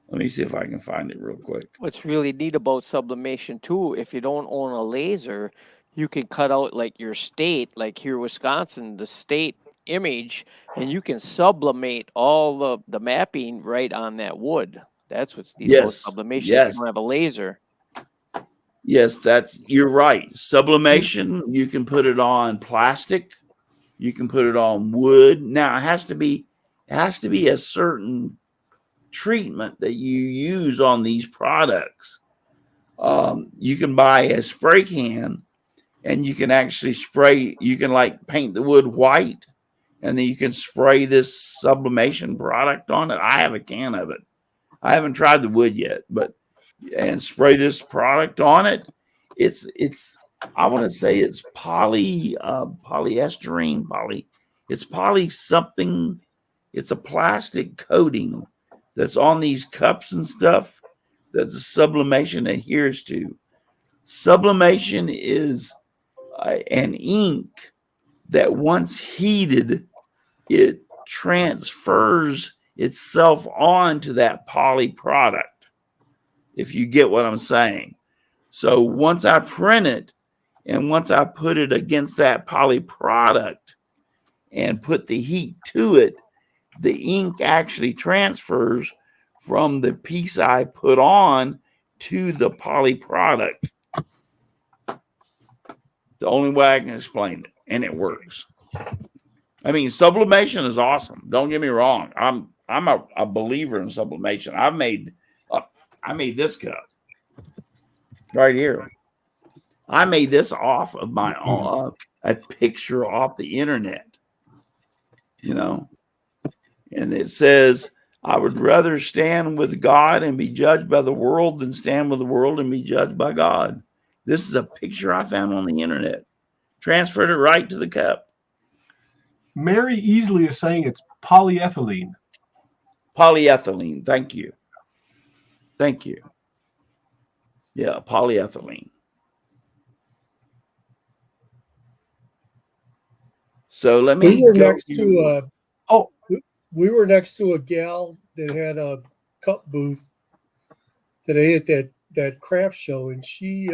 Let me see if I can find it real quick. What's really neat about sublimation too, if you don't own a laser, you can cut out like your state, like here, Wisconsin, the state image, and you can sublimate all the mapping right on that wood. That's what's neat about sublimation. If you don't have a laser. Yes, you're right. Sublimation, you can put it on plastic, you can put it on wood. Now it has to be a certain treatment that you use on these products. You can buy a spray can, and you can actually spray, you can like paint the wood white, and then you can spray this sublimation product on it. I have a can of it. I haven't tried the wood yet, and spray this product on it. It's I want to say it's polyesterine, it's poly something. It's a plastic coating that's on these cups and stuff that the sublimation adheres to. Sublimation is an ink that once heated, it transfers itself onto that poly product, if you get what I'm saying. So once I print it And once I put it against that poly product and put the heat to it, the ink actually transfers from the piece I put on to the poly product. The only way I can explain it, and it works. I mean, sublimation is awesome. Don't get me wrong. I'm a believer in sublimation. I made this cup right here. I made this off of my own, a picture off the internet, you know, and it says, I would rather stand with God and be judged by the world than stand with the world and be judged by God. This is a picture I found on the internet. Transferred it right to the cup. Mary Easley is saying it's polyethylene. Polyethylene. Thank you. Thank you. Yeah, polyethylene. So let me. We were next to we were next to a gal that had a cup booth that I at that craft show, and she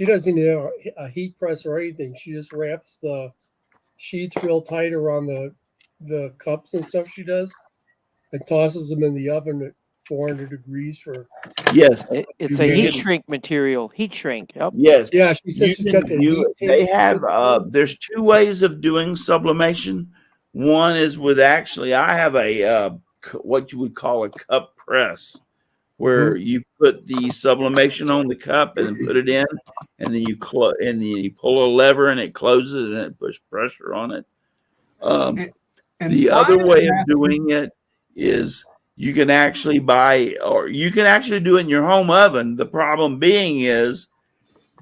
doesn't have a heat press or anything. She just wraps the sheets real tight around the cups and stuff she does, and tosses them in the oven at 400 degrees for. Yes, it's a heat shrink material. Heat shrink. Yep. Yes. Yeah, she said she's got the heat. They have. There's two ways of doing sublimation. One is with actually, I have a what you would call a cup press, where you put the sublimation on the cup and then put it in, and then you pull a lever and it closes and it puts pressure on it. The other way of doing it is you can actually buy, or you can actually do it in your home oven. The problem being is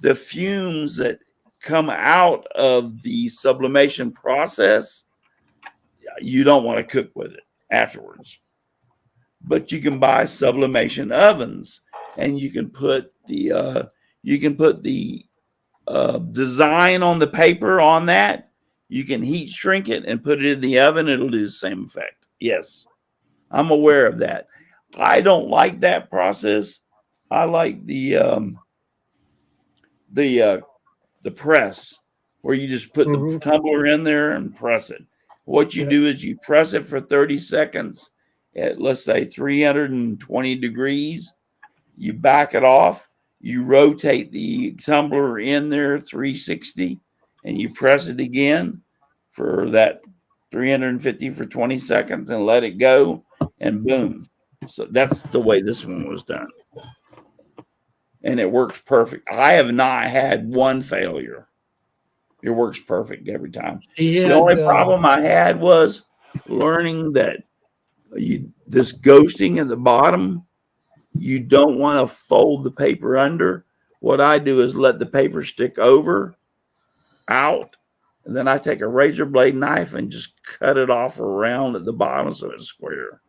the fumes that come out of the sublimation process, you don't want to cook with it afterwards. But you can buy sublimation ovens, and you can put the design on the paper on that. You can heat shrink it and put it in the oven. It'll do the same effect. Yes, I'm aware of that. I don't like that process. I like the press, where you just put the tumbler in there and press it. What you do is you press it for 30 seconds at, let's say, 320 degrees. You back it off. You rotate the tumbler in there 360, and you press it again for that 350 for 20 seconds and let it go, and boom. So that's the way this one was done. And it works perfect. I have not had one failure. It works perfect every time. The only problem I had was learning that this ghosting at the bottom, you don't want to fold the paper under. What I do is let the paper stick out, and then I take a razor blade knife and just cut it off around at the bottom so it's square,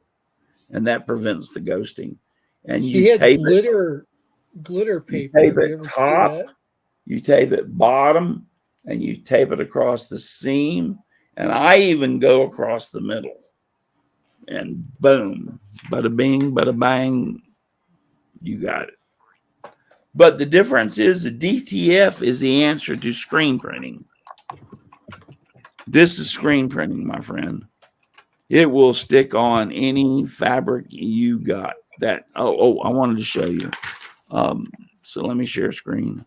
and that prevents the ghosting. And you tape glitter paper. You tape it top, you tape it bottom, and you tape it across the seam, and I even go across the middle. And boom, bada bing, bada bang, you got it. But the difference is the DTF is the answer to screen printing. This is screen printing, my friend. It will stick on any fabric you got. That I wanted to show you. So let me share screen.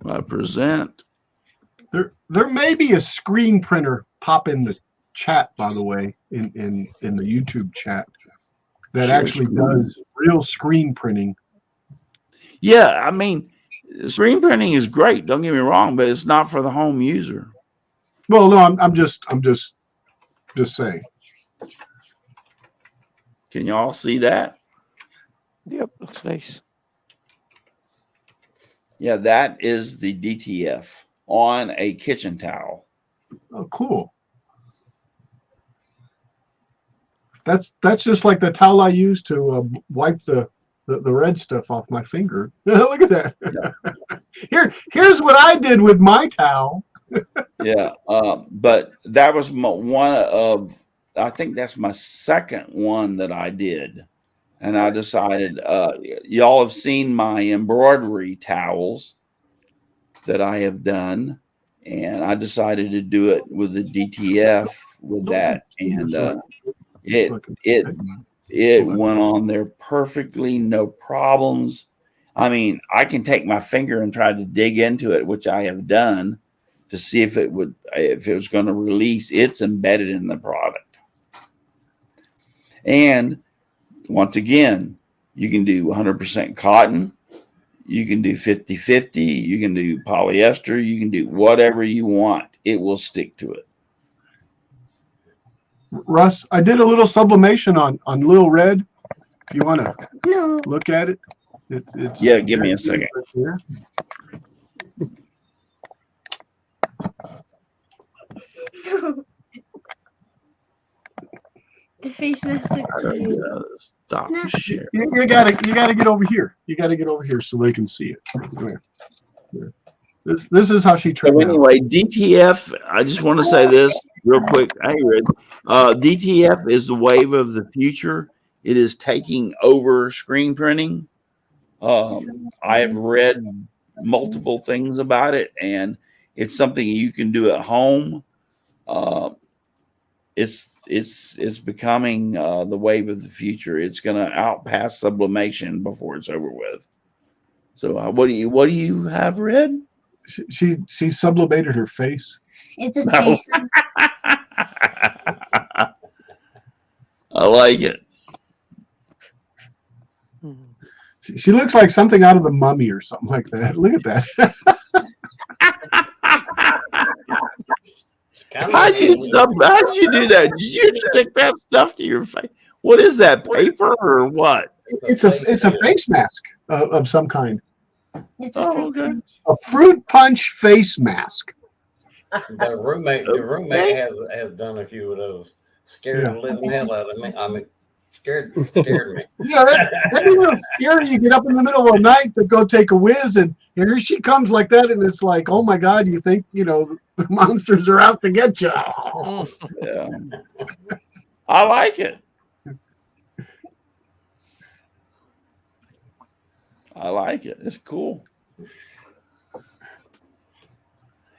I present. There may be a screen printer pop in the chat, by the way, in the YouTube chat that actually does real screen printing. Yeah, I mean, screen printing is great. Don't get me wrong, but it's not for the home user. Well, no, I'm just saying. Can y'all see that? Yep, looks nice. Yeah, that is the DTF on a kitchen towel. Oh, cool. That's just like the towel I use to wipe the red stuff off my finger. Look at that. Yeah. Here's what I did with my towel. Yeah, but that was one of, I think that's my second one that I did. and I decided, y'all have seen my embroidery towels that I have done, and I decided to do it with the DTF with that, and it went on there perfectly, no problems. I mean, I can take my finger and try to dig into it, which I have done, to see if it was going to release. It's embedded in the product. And once again, you can do 100% cotton. You can do 50-50. You can do polyester. You can do whatever you want. It will stick to it. Russ, I did a little sublimation on Lil Red. If you want to look at it. It's Yeah, give me a second. Here. The face mask looks great. Stop share. You gotta get over here. You gotta get over here so they can see it. Here. This is how she turned out. Anyway, DTF, I just want to say this real quick. Hey, Red. DTF is the wave of the future. It is taking over screen printing. I have read multiple things about it, and it's something you can do at home. It's becoming the wave of the future. It's going to outpass sublimation before it's over with. So, what do you have, Red? She sublimated her face. It's a face. I like it. She looks like something out of The Mummy or something like that. Look at that. How'd you do that? Did you stick that stuff to your face? What is that, paper or what? It's a face mask of some kind. It's okay. A fruit punch face mask. The roommate has done a few of those. Scared the living hell out of me. I mean, scared me. Yeah, that'd be a little scary. You get up in the middle of the night to go take a whiz, and here she comes like that, and it's like, oh my God, you think the monsters are out to get you. Yeah. I like it. I like it. It's cool.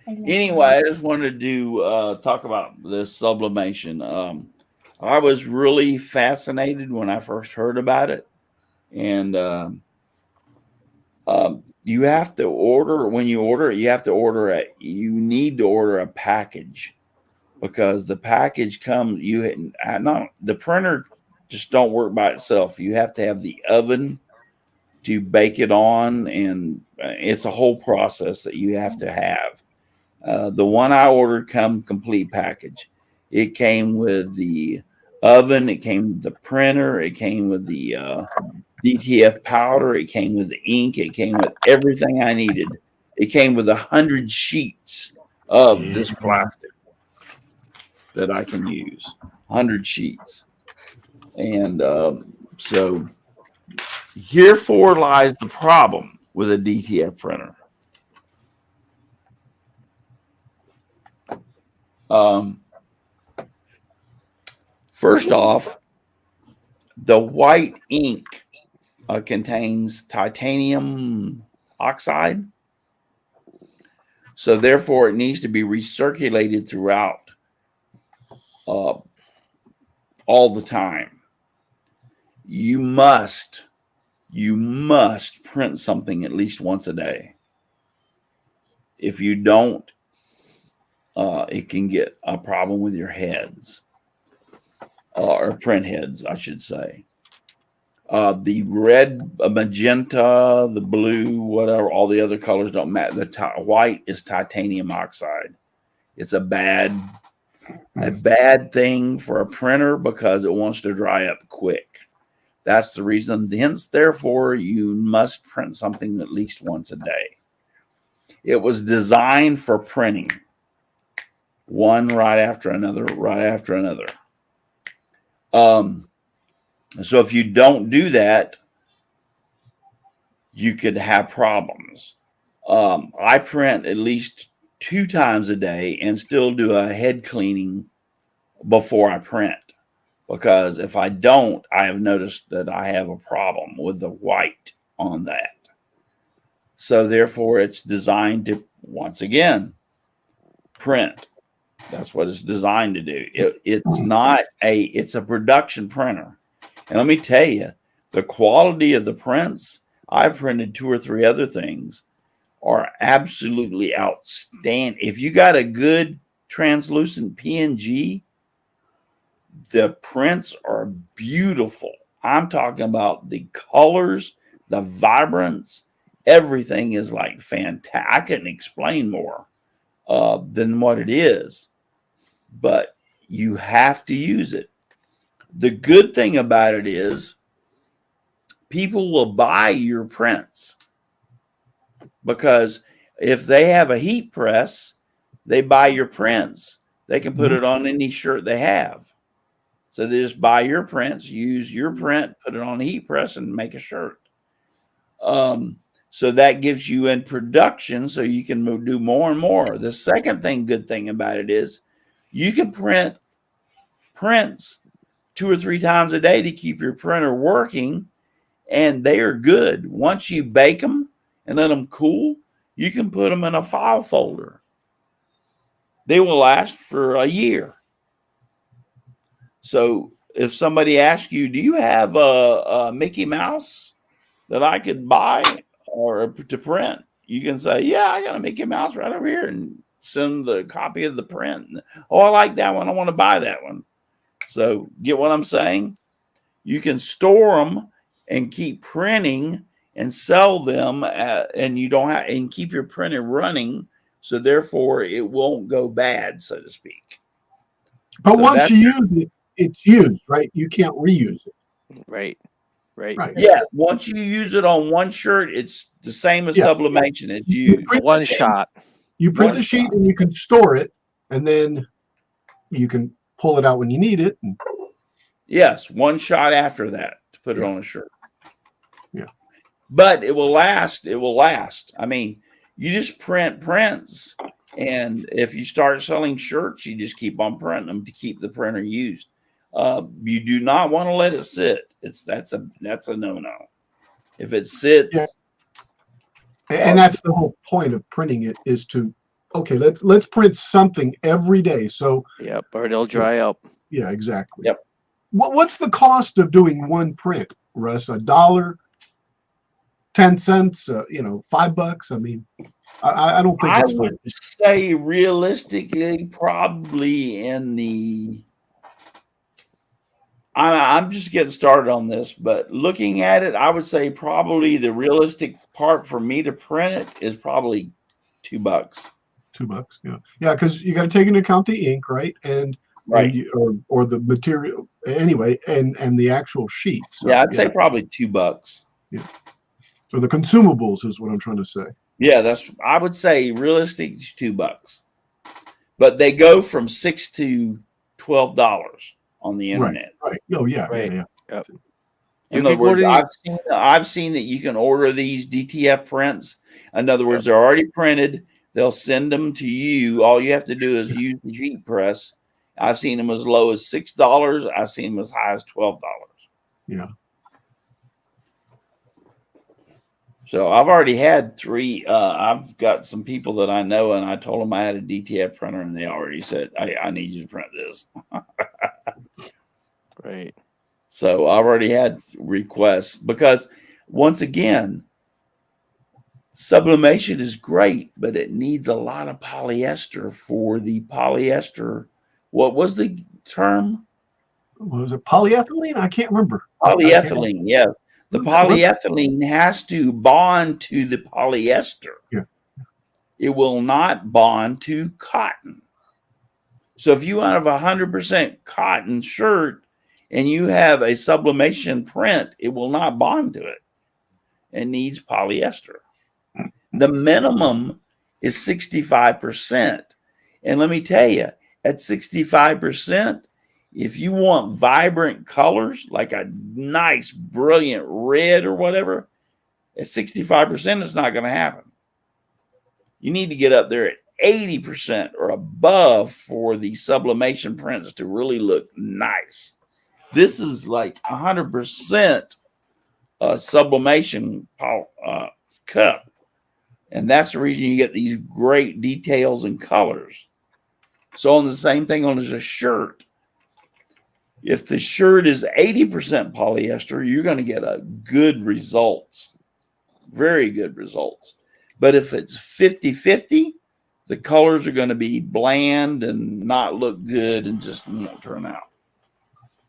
Anyway, I just wanted to talk about this sublimation. I was really fascinated when I first heard about it, and you have to order. When you order it, you need to order a package, because the package comes. The printer just don't work by itself. You have to have the oven to bake it on, and it's a whole process that you have to have. The one I ordered come complete package. It came with the oven, it came with the printer, it came with the DTF powder, it came with the ink, it came with everything I needed. It came with 100 sheets of this plastic that I can use. 100 sheets. And so herefore lies the problem with a DTF printer. First off, the white ink contains titanium oxide. So therefore, it needs to be recirculated throughout all the time. You must print something at least once a day. If you don't, it can get a problem with your heads, or print heads, I should say. The red, magenta, the blue, whatever, all the other colors don't matter. The white is titanium oxide. It's a bad thing for a printer because it wants to dry up quick. That's the reason. Hence, therefore, you must print something at least once a day. It was designed for printing, one right after another, right after another. So if you don't do that, you could have problems. I print at least 2 times a day and still do a head cleaning before I print. because if I don't, I have noticed that I have a problem with the white on that. So therefore, it's designed to, once again, print. That's what it's designed to do. It's a production printer. And let me tell you, the quality of the prints, I've printed 2 or 3 other things, are absolutely outstanding. If you got a good translucent PNG, the prints are beautiful. I'm talking about the colors, the vibrance, everything is like fantastic. I couldn't explain more than what it is, but you have to use it. The good thing about it is people will buy your prints because if they have a heat press, they buy your prints. They can put it on any shirt they have. So they just buy your prints, use your print, put it on a heat press, and make a shirt. So that gives you in production, so you can do more and more. The second good thing about it is you can print prints 2 or 3 times a day to keep your printer working, and they are good. Once you bake them and let them cool, you can put them in a file folder. They will last for a year. So if somebody asks you, do you have a Mickey Mouse that I could buy or to print? You can say, yeah, I got a Mickey Mouse right over here, and send the copy of the print. Oh, I like that one. I want to buy that one. So get what I'm saying? You can store them and keep printing and sell them and you don't have, and keep your printer running. So therefore it won't go bad, so to speak. But So once you use it, it's used, right? You can't reuse it. Right. Yeah. Once you use it on one shirt, it's the same as sublimation. It's used. One shot. You print the sheet and you can store it, and then you can pull it out when you need it. Yes, one shot after that to put it on a shirt. Yeah. But it will last. It will last. I mean, you just print prints, and if you start selling shirts, you just keep on printing them to keep the printer used. You do not want to let it sit. That's a no-no. If it sits, and that's the whole point of printing it, is to, okay, let's print something every day. So or it'll dry up. Yeah, exactly. Yep. What's the cost of doing one print, Russ? $1, 10 cents, $5? I mean, I don't think it's would say realistically, probably in the. I'm just getting started on this, but looking at it, I would say probably the realistic part for me to print it is probably $2. $2, yeah, because you got to take into account the ink, right, and or the material anyway, and the actual sheet. So, I'd say probably $2. Yeah, so the consumables is what I'm trying to say. Yeah, I would say realistic $2, but they go from $6 to $12 on the internet. Right. Oh yeah. Right. Yeah. Yep. In other words, I've seen that you can order these DTF prints. In other words, they're already printed. They'll send them to you. All you have to do is use the heat press. I've seen them as low as $6. I've seen them as high as $12. Yeah. So I've already had 3. I've got some people that I know, and I told them I had a DTF printer, and they already said, I need you to print this. Right. So I've already had requests because, once again, sublimation is great, but it needs a lot of polyester for the polyester. What was the term? Was it polyethylene? I can't remember. Polyethylene, yes. The polyethylene has to bond to the polyester. Yeah. It will not bond to cotton. So if you have a 100% cotton shirt and you have a sublimation print, it will not bond to it. It needs polyester. The minimum is 65%. And let me tell you, at 65%, if you want vibrant colors, like a nice, brilliant red or whatever, at 65%, it's not going to happen. You need to get up there at 80% or above for the sublimation prints to really look nice. This is like 100% sublimation cup. And that's the reason you get these great details and colors. So on the same thing on a shirt, if the shirt is 80% polyester, you're going to get a good results, very good results. But if it's 50-50, the colors are going to be bland and not look good and just won't turn out.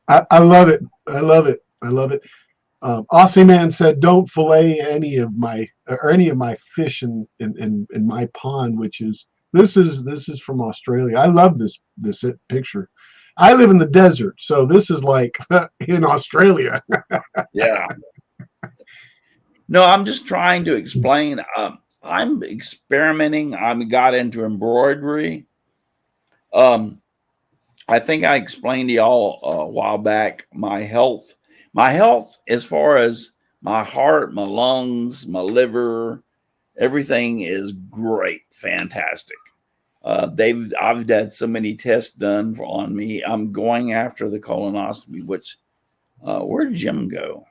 I love it. I love it. I love it. Aussie Man said, "Don't fillet any of my fish in my pond," which is this is from Australia. I love this picture. I live in the desert, so this is like in Australia. Yeah. No, I'm just trying to explain. I'm experimenting. I got into embroidery. I think I explained to y'all a while back my health as far as my heart, my lungs, my liver, everything is great, fantastic. I've had so many tests done on me. I'm going after the colonoscopy, which where'd Jim go?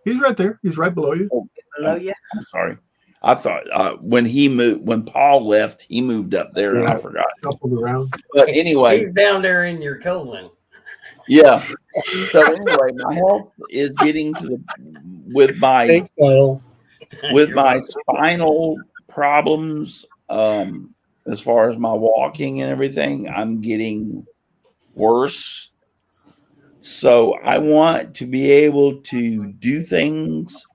He's right there. He's right below you. Oh, Below you. I'm sorry. I thought when Paul left, he moved up there, and I forgot. Shuffled around. But anyway, He's down there in your colon. yeah. So anyway, my health is getting to with my Thanks, Kyle. with my spinal problems. As far as my walking and everything, I'm getting worse. So I want to be able to do things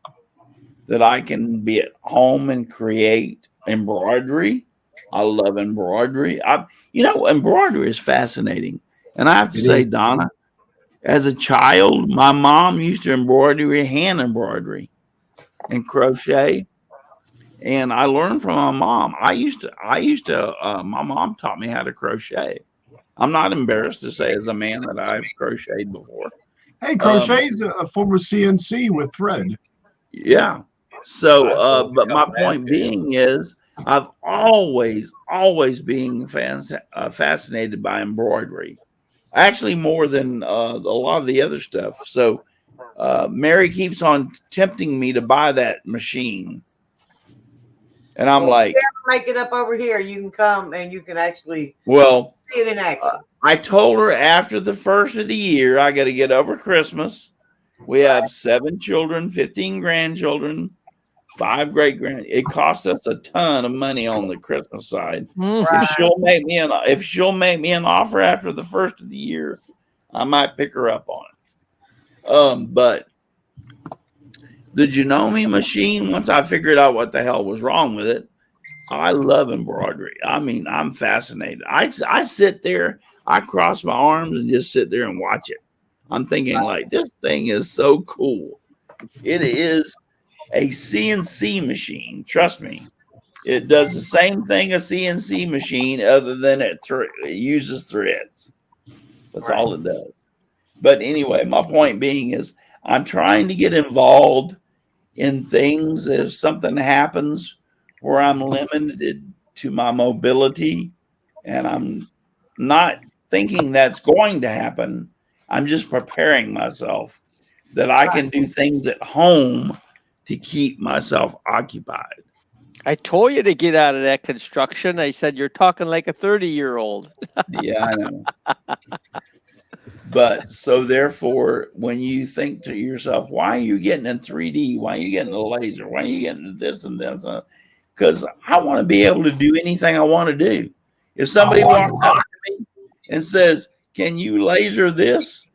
that I can be at home and create embroidery. I love embroidery. Embroidery is fascinating. And I have to say, Donna, as a child, my mom used to embroidery, hand embroidery and crochet. And I learned from my mom. My mom taught me how to crochet. I'm not embarrassed to say as a man that I've crocheted before. Hey, crochet is a form of CNC with thread. Yeah. So, but my point being is I've always been fascinated by embroidery. Actually, more than a lot of the other stuff. So, Mary keeps on tempting me to buy that machine. And I'm like, make it up over here. You can come and you can actually see it in action. I told her after the first of the year, I got to get over Christmas. We have 7 children, 15 grandchildren, 5 great grand. It cost us a ton of money on the Christmas side. Right. If she'll make me an offer after the first of the year, I might pick her up on it. But the Janome machine, once I figured out what the hell was wrong with it, I love embroidery. I mean, I'm fascinated. I sit there, I cross my arms and just sit there and watch it. I'm thinking like, this thing is so cool. It is a CNC machine. Trust me. It does the same thing a CNC machine other than it uses threads. That's all it does. But anyway, my point being is I'm trying to get involved in things if something happens where I'm limited to my mobility and I'm not thinking that's going to happen. I'm just preparing myself that I can do things at home to keep myself occupied. I told you to get out of that construction. I said, you're talking like a 30-year-old. Yeah, I know. But so therefore, when you think to yourself, why are you getting in 3D? Why are you getting the laser? Why are you getting this and this? Because I want to be able to do anything I want to do. If somebody walks up to me and says, can you laser this?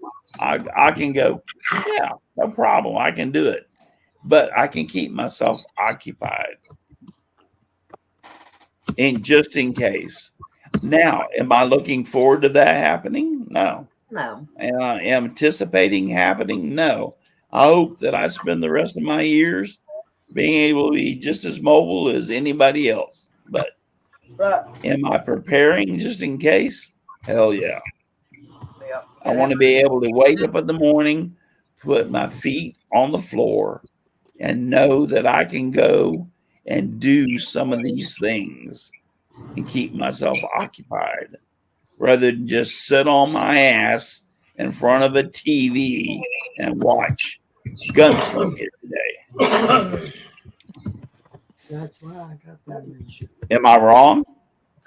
I can go, yeah, no problem. I can do it. But I can keep myself occupied. And just in case. Now, am I looking forward to that happening? No. No. And I am anticipating happening? No. I hope that I spend the rest of my years being able to be just as mobile as anybody else. But am I preparing just in case? Hell yeah. I want to be able to wake up in the morning, put my feet on the floor, and know that I can go and do some of these things and keep myself occupied rather than just sit on my ass in front of a TV and watch Gunsmoke it today. That's why I got that machine. Am I wrong?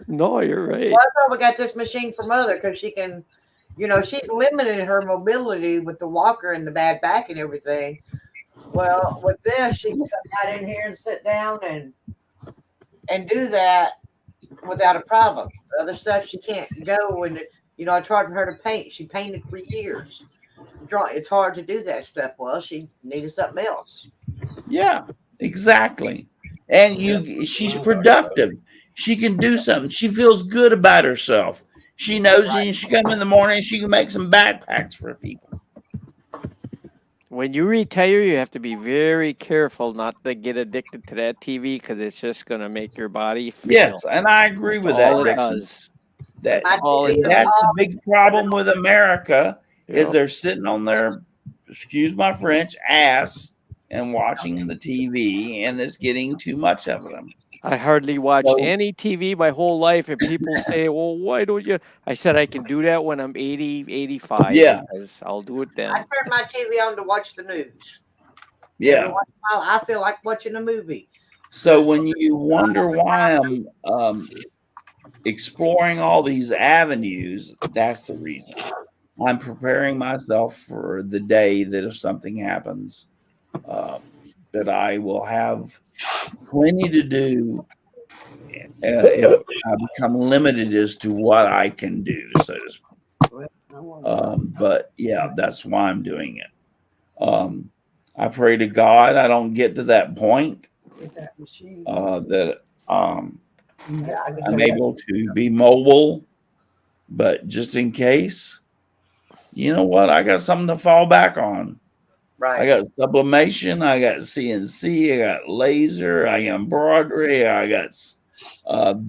No, you're right. Well, that's why we got this machine for Mother, because she can, you know, she's limited her mobility with the walker and the bad back and everything. Well, with this, she can come right in here and sit down and do that without a problem. The other stuff she can't go, and you know, it's hard for her to paint. She painted for years. It's hard to do that stuff. Well, she needed something else. Yeah, exactly. And she's productive. She can do something. She feels good about herself. She knows she come in the morning, she can make some backpacks for people. When you retire, you have to be very careful not to get addicted to that TV because it's just going to make your body fail. Yes, and I agree with that. All it Dixon. does. That all it that's does. the big problem with America is Yeah. they're sitting on their, excuse my French, ass and watching the TV, and it's getting too much of them. I hardly watched So- any TV my whole life, and people say, well, why don't you? I said I can do that when I'm 80, 85. Yeah. Because I'll do it then. I turn my TV on to watch the news. Yeah. Every once in a while, I feel like watching a movie. So when you wonder why I'm exploring all these avenues, that's the reason. I'm preparing myself for the day that if something happens, that I will have plenty to do if I become limited as to what I can do, so to speak. But yeah, that's why I'm doing it. I pray to God I don't get to that point With that machine. that Yeah, I can I'm tell you. able to be mobile, but just in case, you know what? I got something to fall back on. I Right. got sublimation, I got CNC, I got laser, I got embroidery, I got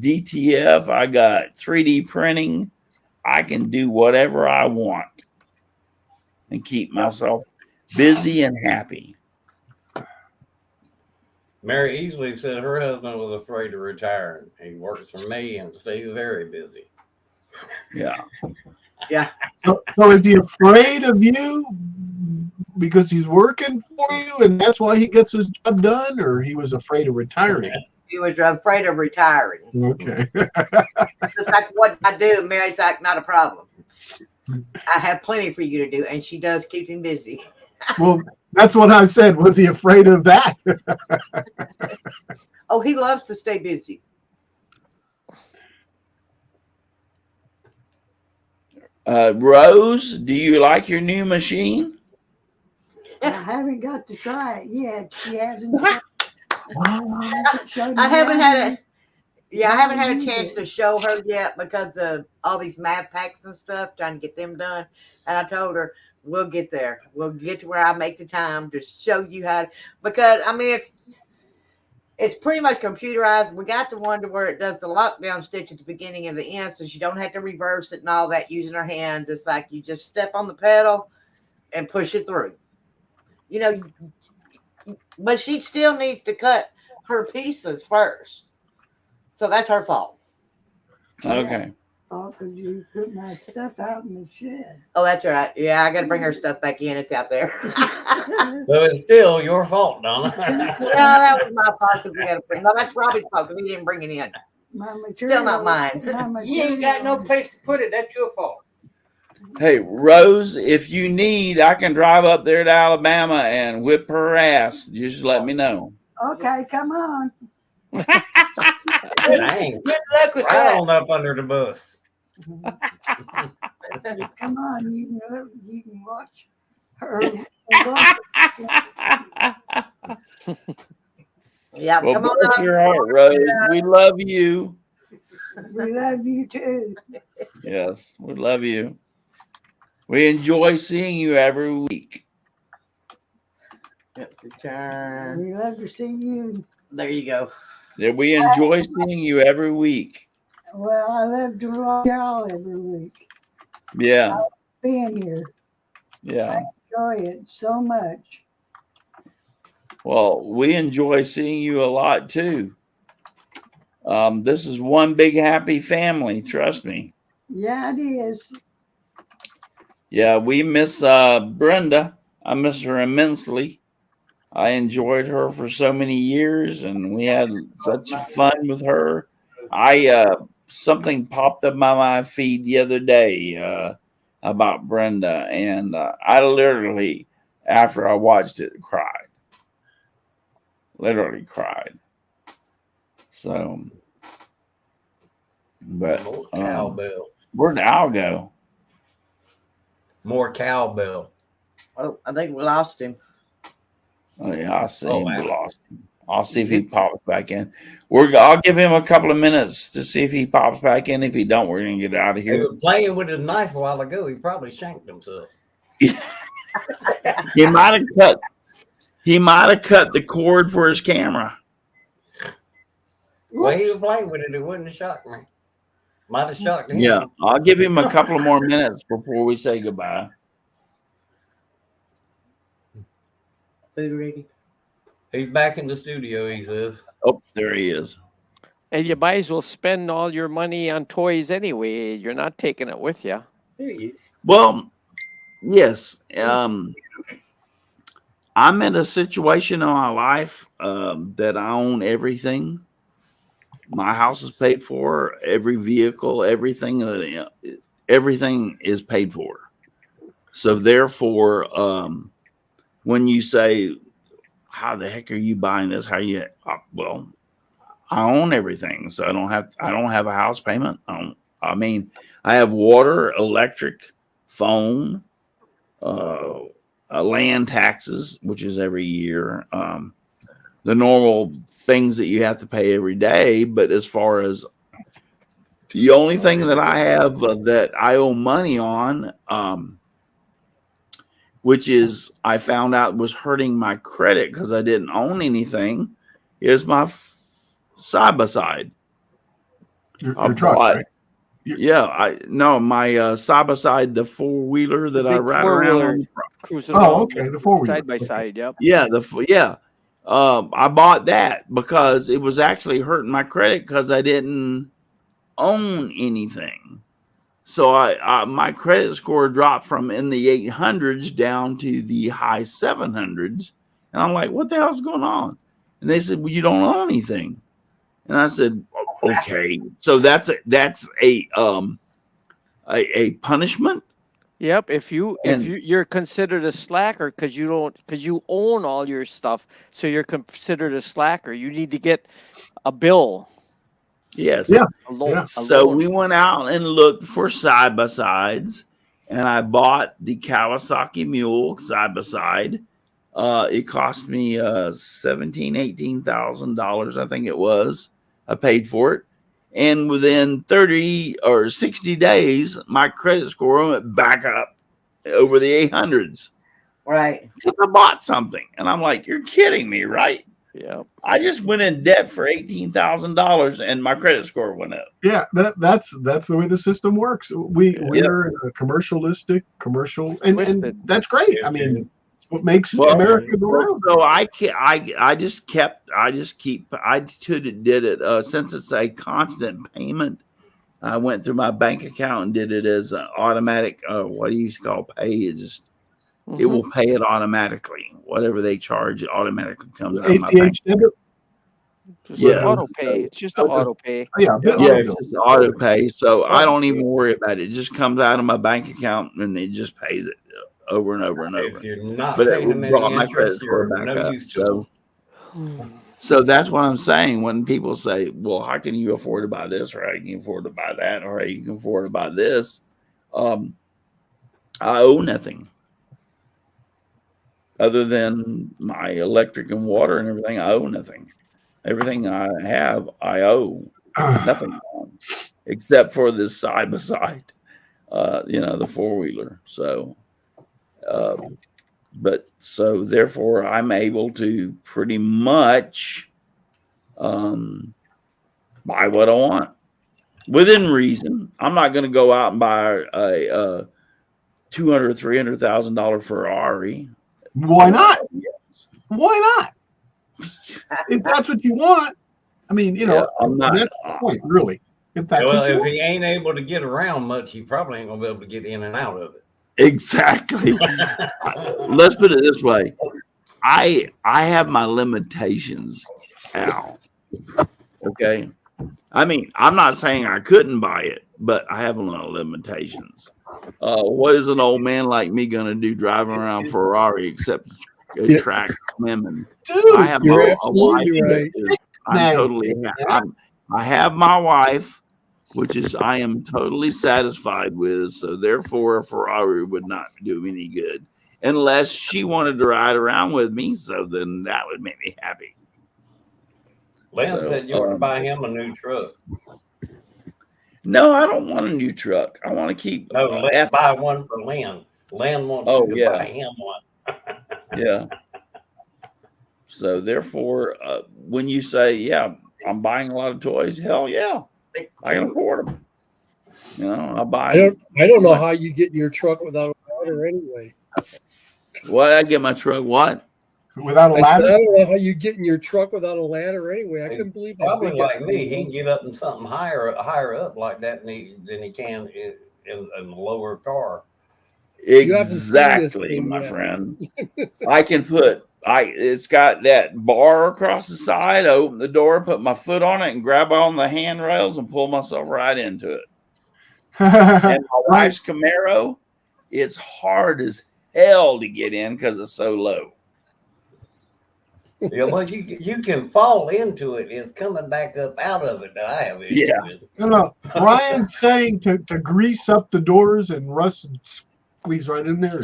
DTF, I got 3D printing. I can do whatever I want and keep myself busy and happy. Mary Easley said her husband was afraid to retire. He works for me and stays very busy. Yeah. So is he afraid of you because he's working for you and that's why he gets his job done, or he was afraid of retiring? He was afraid of retiring. Okay. Just like what I do, Mary's like, not a problem. I have plenty for you to do, and she does keep him busy. Well, that's what I said. Was he afraid of that? Oh, he loves to stay busy. Rose, do you like your new machine? I haven't got to try it yet. She hasn't. showed me I haven't how had to- a I haven't had a use chance it. to show her yet because of all these map packs and stuff, trying to get them done. And I told her we'll get there. We'll get to where I make the time to show you how to, because I mean it's pretty much computerized. We got the one to where it does the lockdown stitch at the beginning and the end, so you don't have to reverse it and all that using her hands. It's like you just step on the pedal and push it through. You know, but she still needs to cut her pieces first. So that's her fault. Okay. Oh, because you put my stuff out in the shed. Oh, that's right. Yeah, I got to bring her stuff back in. It's out there. So it's still your fault, Donna. Yeah, that was my fault because we had to bring. No, that's Robbie's fault because he didn't bring it in. My Still not material- mine. my You ain't got no material- place to put it. That's your fault. Hey, Rose, if you need, I can drive up there to Alabama and whip her ass. Just let me know. Okay, come on. Dang. Good luck with Right that. on up under the bus. Come on, you can look, you can watch her. Yeah, Well, come on bless up. your heart, Rose. We love you. We love you too. Yes, we love you. We enjoy seeing you every week. It's your turn. We love to see you. There you go. Yeah, we enjoy seeing you every week. Well, I love to watch y'all every week. Yeah, Being here, yeah. enjoy it so much. Well, we enjoy seeing you a lot too. This is one big happy family. Trust me. Yeah, it is. Yeah, we miss Brenda. I miss her immensely. I enjoyed her for so many years, and we had such fun with her. I something popped up on my feed the other day about Brenda, and I literally, after I watched it, cried. Literally cried. So, but More cowbell. where'd Al go? More cowbell. Oh, I think we lost him. Oh yeah, I see Oh, him. We wow. lost him. I'll see if he pops back in. I'll give him a couple of minutes to see if he pops back in. If he don't, we're gonna get out of He here. was playing with his knife a while ago. He probably shanked himself. He might have cut. He might have cut the cord for his camera. Well, he was playing with it. It wouldn't have shocked me. Might have shocked him. Yeah, I'll give him a couple of more minutes before we say goodbye. Food ready. He's back in the studio, he says. Oh, there he is. And you might as well spend all your money on toys anyway. You're not taking it with you. There he is. Well, yes. I'm in a situation in my life that I own everything. My house is paid for. Every vehicle, everything is paid for. So therefore, when you say, "How the heck are you buying this?" Well, I own everything, so I don't have a house payment. I have water, electric, phone, land taxes, which is every year, the normal things that you have to pay every day. But as far as the only thing that I have that I owe money on, which is I found out was hurting my credit because I didn't own anything, is my side by side. Your truck, right? My side by side, the 4-wheeler that I ride around. Cruising okay, the 4-wheeler. side by side. Yep. Yeah, I bought that because it was actually hurting my credit because I didn't own anything. So my credit score dropped from in the 800s down to the high 700s, and I'm like, "What the hell's going on?" And they said, "Well, you don't own anything." And I said, "Okay." So that's a punishment. Yep. If you're considered a slacker because you own all your stuff, so you're considered a slacker. You need to get a bill. Yes. Yeah. So we went out and looked for side by sides, and I bought the Kawasaki Mule side by side. It cost me $18,000, I think it was. I paid for it, and within 30 or 60 days, my credit score went back up over the 800s. Right. Because I bought something, and I'm like, "You're kidding me, right?" Yeah. I just went in debt for $18,000 and my credit score went up. Yeah, that's the way the system works. We're in a commercial, and that's great. I mean, it's what makes America go round. So I just did it since it's a constant payment. I went through my bank account and did it as an automatic. What do you call pay? It will pay it automatically. Whatever they charge, it automatically comes out of my bank. Auto pay. It's just an auto pay. It's just auto pay. So I don't even worry about it. It just comes out of my bank account and it just pays it over and over and over. If you're not but paying it them brought any my interest, credit score you're back no up. use to So that's what I'm saying. When people say, "Well, how can you afford to buy this, or how can you afford to buy that, or how you can afford to buy this?" I owe nothing other than my electric and water and everything. I owe nothing. Everything I have, I owe nothing on, except for this side by side, the 4-wheeler. So, so therefore, I'm able to pretty much buy what I want within reason. I'm not going to go out and buy a $200,000, $300,000 Ferrari. Why not? Why not? If that's what you want, I mean, I'm not. That's the point, really. If that's well, what you if want. he ain't able to get around much, he probably ain't gonna be able to get in and out of it. Exactly. Let's put it this way. I have my limitations, Al. Okay. I mean, I'm not saying I couldn't buy it, but I have a lot of limitations. What is an old man like me going to do driving around Ferrari except attract women? Dude, I have You're a wife absolutely that right. is, I'm totally, I have my wife, which is I am totally satisfied with. So therefore, a Ferrari would not do me any good unless she wanted to ride around with me. So then that would make me happy. Len said you ought to buy him a new truck. No, I don't want a new truck. I want to keep. No, let's buy one for Len. Len wants you to buy him one. Yeah. So therefore, when you say, "Yeah, I'm buying a lot of toys," hell yeah, I can afford them. You know, I buy. I don't know how you get in your truck without a ladder anyway. What? I get my truck what? Without a I said, ladder? I don't know how you get in your truck without a ladder anyway. I couldn't believe how Probably big like that me, thing he can was. get up in something higher up like that than he can in a lower car. Exactly, my friend. I can put. It's got that bar across the side. I open the door, put my foot on it, and grab on the handrails and pull myself right into it. And my wife's Camaro, it's hard as hell to get in because it's so low. Yeah, well, you can fall into it. It's coming back up out of it that I have issues with. No. Brian's saying to grease up the doors and Russ squeeze right in there.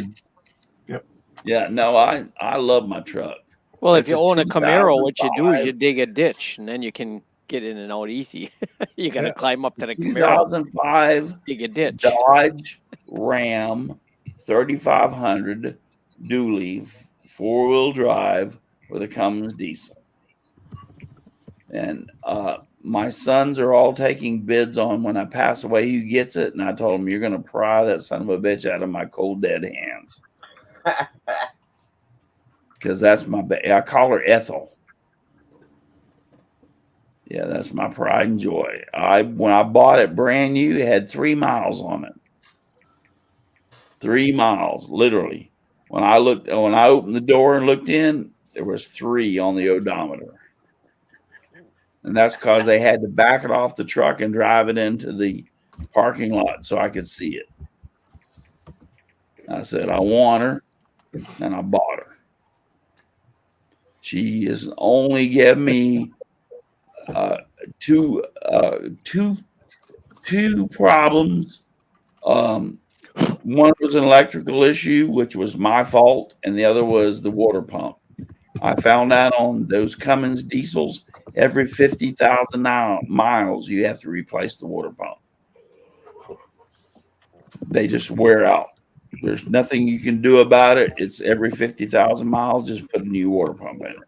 Yep. Yeah, no, I love my truck. Well, It's if you own a Camaro, what you do is 2005 you dig a ditch, and then you can get in and out easy. You got to climb up to the Camaro. 2005 dig a ditch. Dodge Ram 3500 dually 4-wheel drive with a Cummins diesel. And my sons are all taking bids on when I pass away who gets it. And I told them, you're going to pry that son of a bitch out of my cold, dead hands. Because that's I call her Ethel. Yeah, that's my pride and joy. When I bought it brand new, it had 3 miles on it. 3 miles, literally. When I opened the door and looked in, there was 3 on the odometer. And that's because they had to back it off the truck and drive it into the parking lot so I could see it. I said, I want her, and I bought her. She has only given me two problems. One was an electrical issue, which was my fault, and the other was the water pump. I found out on those Cummins diesels, every 50,000 miles, you have to replace the water pump. They just wear out. There's nothing you can do about it. It's every 50,000 miles, just put a new water pump in it.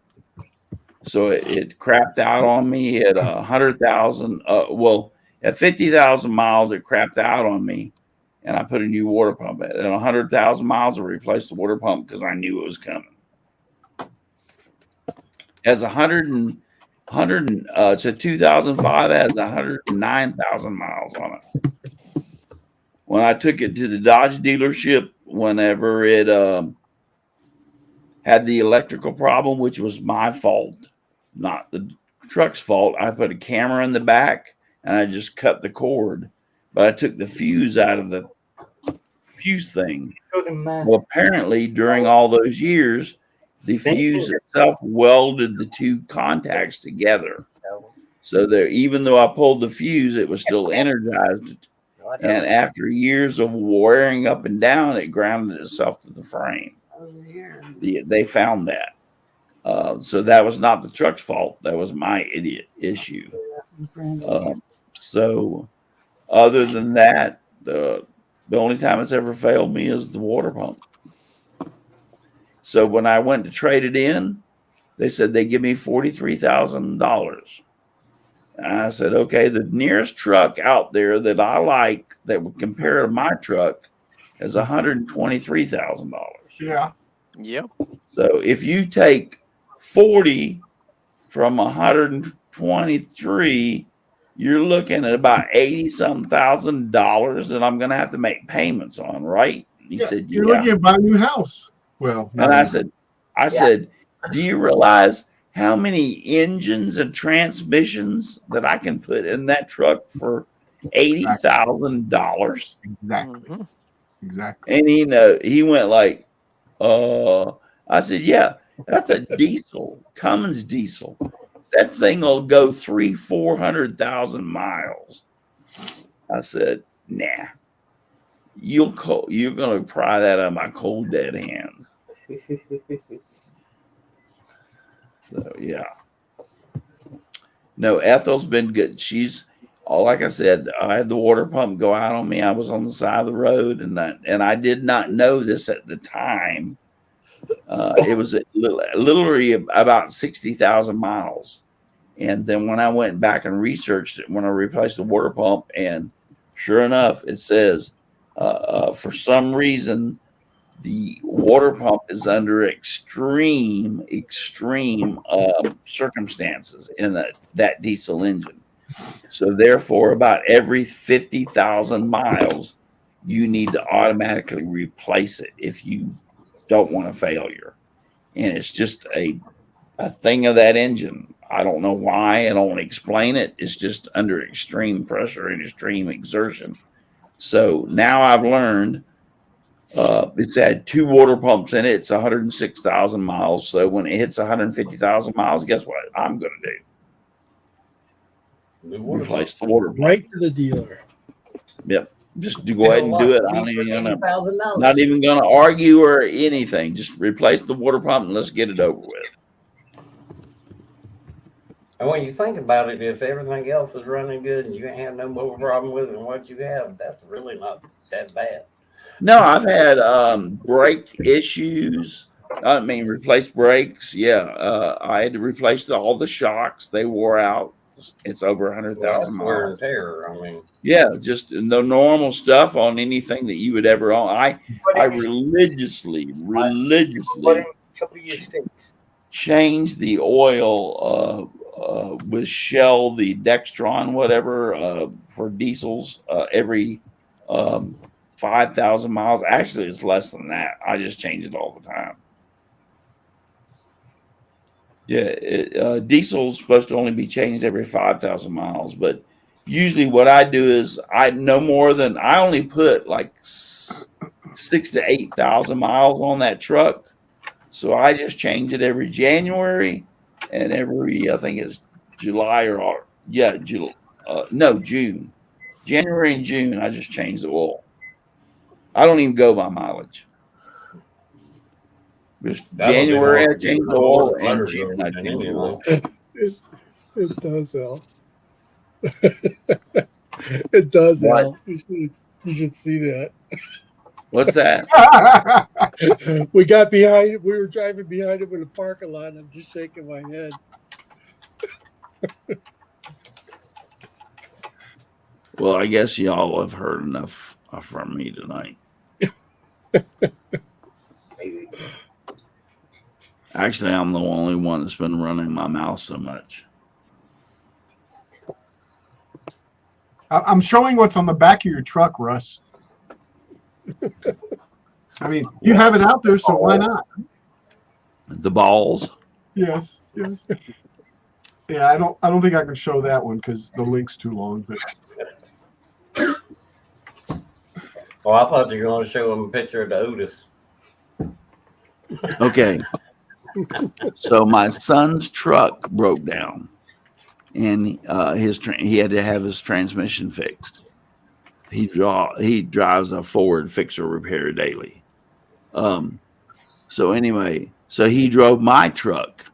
So it crapped out on me at 100,000. At 50,000 miles, it crapped out on me, and I put a new water pump in it. At 100,000 miles, I replaced the water pump because I knew it was coming. As 2005 has 109,000 miles on it. When I took it to the Dodge dealership, whenever it had the electrical problem, which was my fault, not the truck's fault, I put a camera in the back and I just cut the cord, but I took the fuse out of the fuse thing. Well, apparently during all those years, the fuse itself welded the 2 contacts together. So there, even though I pulled the fuse, it was still energized. And after years of wearing up and down, it grounded itself to the frame. They found that. So that was not the truck's fault. That was my idiot issue. So other than that, the only time it's ever failed me is the water pump. So when I went to trade it in, they said they give me $43,000. And I said, okay, the nearest truck out there that I like that would compare to my truck is $123,000. Yeah. Yep. So if you take 40 from 123, you're looking at about $80-some thousand that I'm going to have to make payments on, right? He said, You're yeah. looking at buying a new house. Well, And I said, do you realize how many engines and transmissions that I can put in that truck for $80,000? Exactly. Exactly. And he went like, I said, yeah, that's a diesel, Cummins diesel. That thing will go 400,000 miles. I said, nah, you're going to pry that out of my cold dead hands. So yeah. No, Ethel's been good. She's like I said, I had the water pump go out on me. I was on the side of the road, and I did not know this at the time. It was literally about 60,000 miles. And then when I went back and researched it, when I replaced the water pump, and sure enough, it says for some reason the water pump is under extreme circumstances in that diesel engine. So therefore, about every 50,000 miles, you need to automatically replace it if you don't want a failure. And it's just a thing of that engine. I don't know why. I don't explain it. It's just under extreme pressure and extreme exertion. So now I've learned it's had 2 water pumps in it. It's 106,000 miles. So when it hits 150,000 miles, guess what I'm going to do? Replace the water pump. Right to the dealer. Yep. Just go ahead and do it. I'm not even going to argue or anything. Just replace the water pump and let's get it over with. And when you think about it, if everything else is running good and you ain't have no more problem with it than what you have, that's really not that bad. No, I've had brake issues. I mean, replace brakes. Yeah, I had to replace all the shocks. They wore out. It's over 100,000 miles. Wear and tear. I mean, yeah, just the normal stuff on anything that you would ever own. I religiously change the oil with Shell, the Dextron, whatever, for diesels every 5,000 miles. Actually, it's less than that. I just change it all the time. Yeah, diesel's supposed to only be changed every 5,000 miles, but usually what I do is I only put like 6,000 to 8,000 miles on that truck. So I just change it every January and every, I think it's July or June. January and June, I just change the oil. I don't even go by mileage. Just January, I change the oil, and June, I change the oil. It does, Al. It does, What? Al. You should see that. What's that? We got behind. We were driving behind him in the parking lot. And I'm just shaking my head. Well, I guess y'all have heard enough from me tonight. Actually, I'm the only one that's been running my mouth so much. I'm showing what's on the back of your truck, Russ. I mean, you have it out there, so why not? The balls. Yes. Yeah, I don't think I can show that one because the link's too long. But well, I thought you were going to show them a picture of the Otis. Okay. So my son's truck broke down, and he had to have his transmission fixed. He drives a Ford fixer repair daily. So anyway, he drove my truck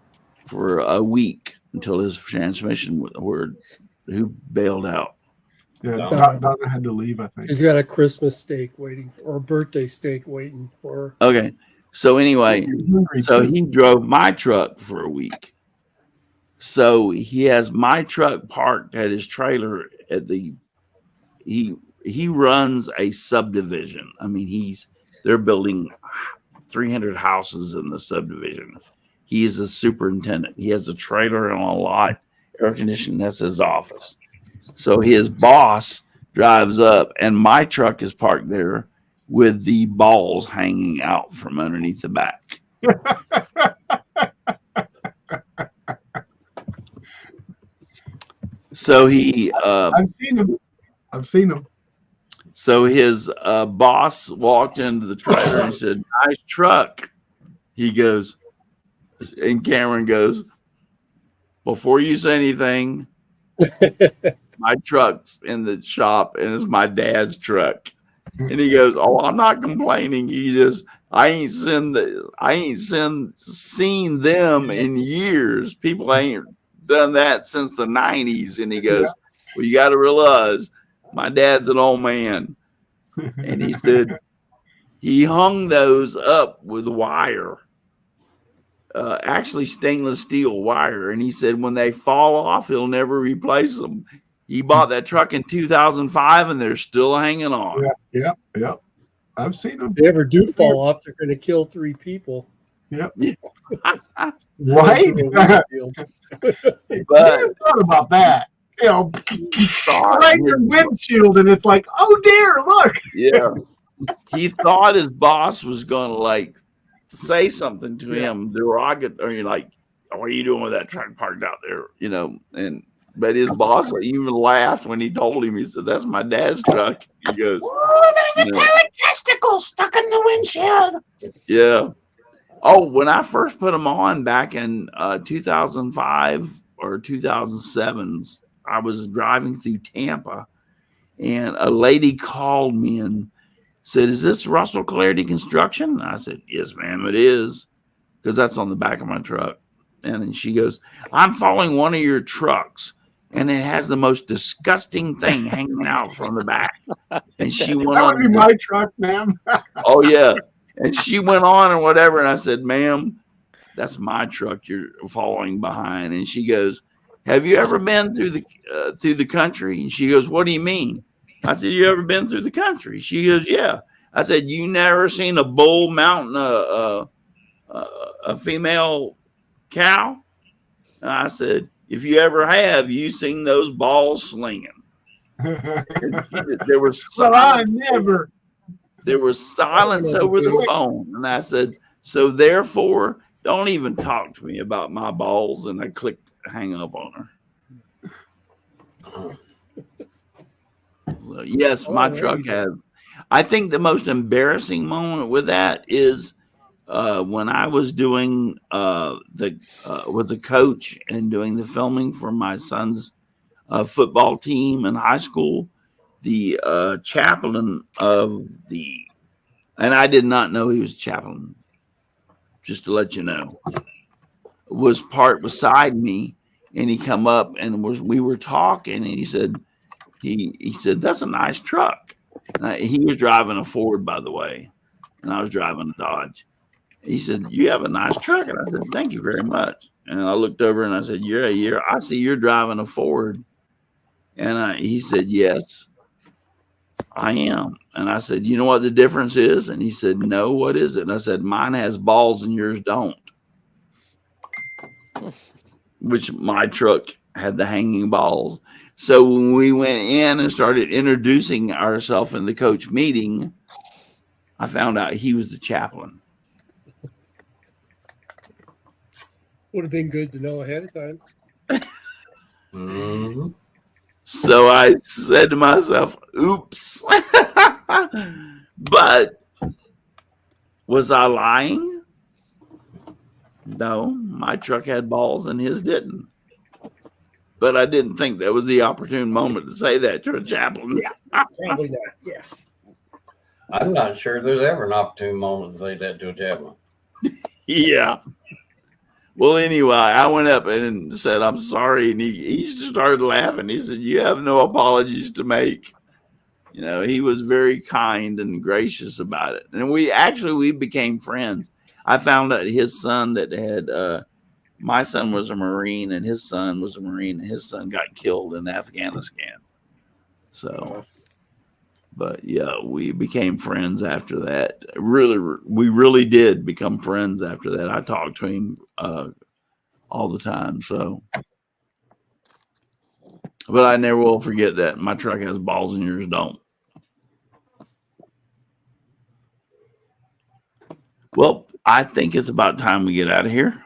for a week until his transmission who bailed out. yeah, Donna had to leave, I think. He's got a Christmas steak waiting for, or a birthday steak waiting for. Okay. So anyway, he drove my truck for a week. So he has my truck parked at his trailer at he runs a subdivision. I mean, they're building 300 houses in the subdivision. He is a superintendent. He has a trailer and a lot, air conditioning. That's his office. So his boss drives up, and my truck is parked there, with the balls hanging out from underneath the back. So he, I've seen him. I've seen him. so his boss walked into the trailer and said, "Nice truck." He goes, and Cameron goes, "Before you say anything, my truck's in the shop and it's my dad's truck." And he goes, "Oh, I'm not complaining. I ain't seen them in years. People ain't done that since the 90s." And he goes, "Well, you got to realize my dad's an old man." And he said he hung those up with wire, actually stainless steel wire. And he said when they fall off, he'll never replace them. He bought that truck in 2005 and they're still hanging on. Yeah. I've seen them. If they ever do fall off, they're going to kill 3 people. Yep. Right? But I thought about that. You know, right your windshield, and it's like, oh dear, look. Yeah. He thought his boss was going to like say something to him, derogatory, like, "What are you doing with that truck parked out there?" You know, but his boss even laughed when he told him. He said, "That's my dad's truck." He goes, "Oh, there's a pair of testicles stuck in the windshield." Yeah. Oh, when I first put them on back in 2005 or 2007, I was driving through Tampa, and a lady called me and said, "Is this Russell Clarity Construction?" I said, "Yes, ma'am, it is," because that's on the back of my truck. And then she goes, "I'm following one of your trucks, and it has the most disgusting thing hanging out from the back." And she went That on. would be my truck, ma'am. Oh, yeah. And she went on and whatever. And I said, "Ma'am, that's my truck you're following behind." And she goes, "Have you ever been through the country?" And she goes, "What do you mean?" I said, "You ever been through the country?" She goes, "Yeah." I said, "You never seen a bull mounting a female cow?" And I said, "If you ever have, you seen those balls slinging." There was There was silence over the phone. And I said, "So therefore, don't even talk to me about my balls." And I clicked hang up on her. So, yes, my truck has. I think the most embarrassing moment with that is when I was doing with the coach and doing the filming for my son's football team in high school. The chaplain of and I did not know he was chaplain, just to let you know, was parked beside me, and he come up and we were talking, and he said, "That's a nice truck." He was driving a Ford, by the way, and I was driving a Dodge. He said, "You have a nice truck," and I said, "Thank you very much." And I looked over and I said, "Yeah, I see you're driving a Ford." And he said, "Yes, I am." And I said, "You know what the difference is?" And he said, "No, what is it?" And I said, "Mine has balls and yours don't." Which my truck had the hanging balls. So when we went in and started introducing ourselves in the coach meeting, I found out he was the chaplain. Would have been good to know ahead of time. Mm-hmm. So I said to myself, "Oops." But was I lying? No, my truck had balls and his didn't. But I didn't think that was the opportune moment to say that to a chaplain. Yeah, probably not. Yeah. I'm not sure there's ever an opportune moment to say that to a chaplain. Yeah. Well, anyway, I went up and said, "I'm sorry." And he started laughing. He said, "You have no apologies to make." You know, he was very kind and gracious about it. And we became friends. I found out his son that had, my son was a Marine and his son was a Marine, and his son got killed in Afghanistan. So, but yeah, we became friends after that. We really did become friends after that. I talked to him all the time. So, but I never will forget that my truck has balls and yours don't. Well, I think it's about time we get out of here.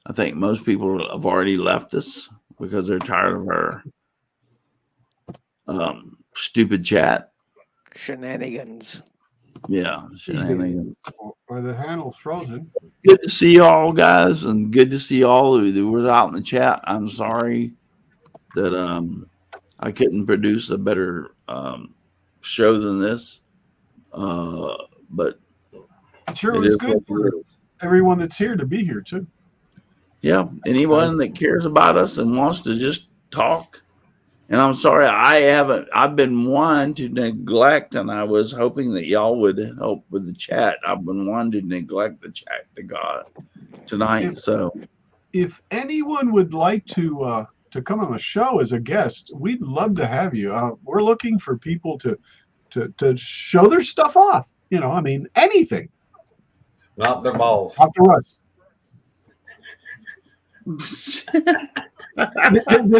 I think most people have already left us because they're tired of our stupid chat. Shenanigans. Yeah, shenanigans. Or the handle's frozen. Good to see y'all, guys, and good to see all of you that were out in the chat. I'm sorry that I couldn't produce a better show than this, but I'm sure it was good for everyone that's here to be here too. Yeah, anyone that cares about us and wants to just talk. And I'm sorry, I've been one to neglect, and I was hoping that y'all would help with the chat. I've been one to neglect the chat to God tonight. If anyone would like to come on the show as a guest, we'd love to have you. We're looking for people to show their stuff off. You know, I mean, anything. Not their balls. Dr. Russ. Did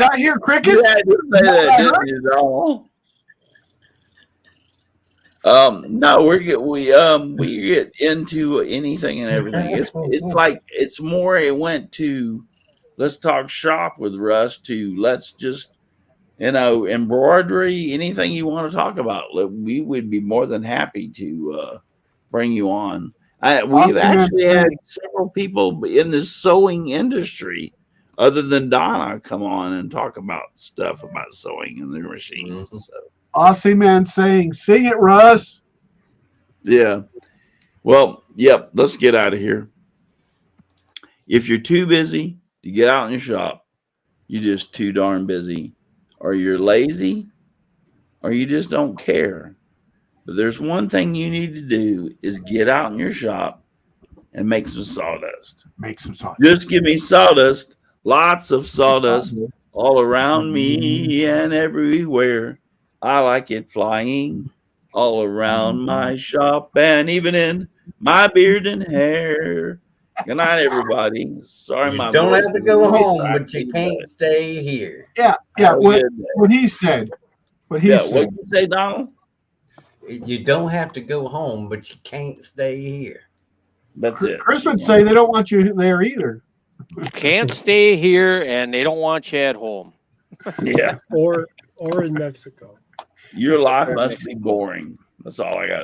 I hear crickets? Yeah, I did say that, didn't you, Donald? No, we get into anything and everything. It's like it's more. It went to let's talk shop with Russ to let's just embroidery, anything you want to talk about. We would be more than happy to bring you on. We've actually had several people in the sewing industry, other than Donna, come on and talk about stuff about sewing in their machines. So. Aussie man saying, "Sing it, Russ." Yeah. Well, yep. Let's get out of here. If you're too busy to get out in your shop, you're just too darn busy, or you're lazy, or you just don't care. But there's one thing you need to do is get out in your shop and make some sawdust. Make some sawdust. Just give me sawdust, lots of sawdust all around me and everywhere. I like it flying all around my shop and even in my beard and hair. Good night, everybody. Sorry, you don't have to go home, but you can't stay here. Yeah. What he said. What he said. What you say, Donald? You don't have to go home, but you can't stay here. That's it. Chris would say they don't want you there either. Can't stay here, and they don't want you at home. Yeah. Or in Mexico. Your life must be boring. That's all I got.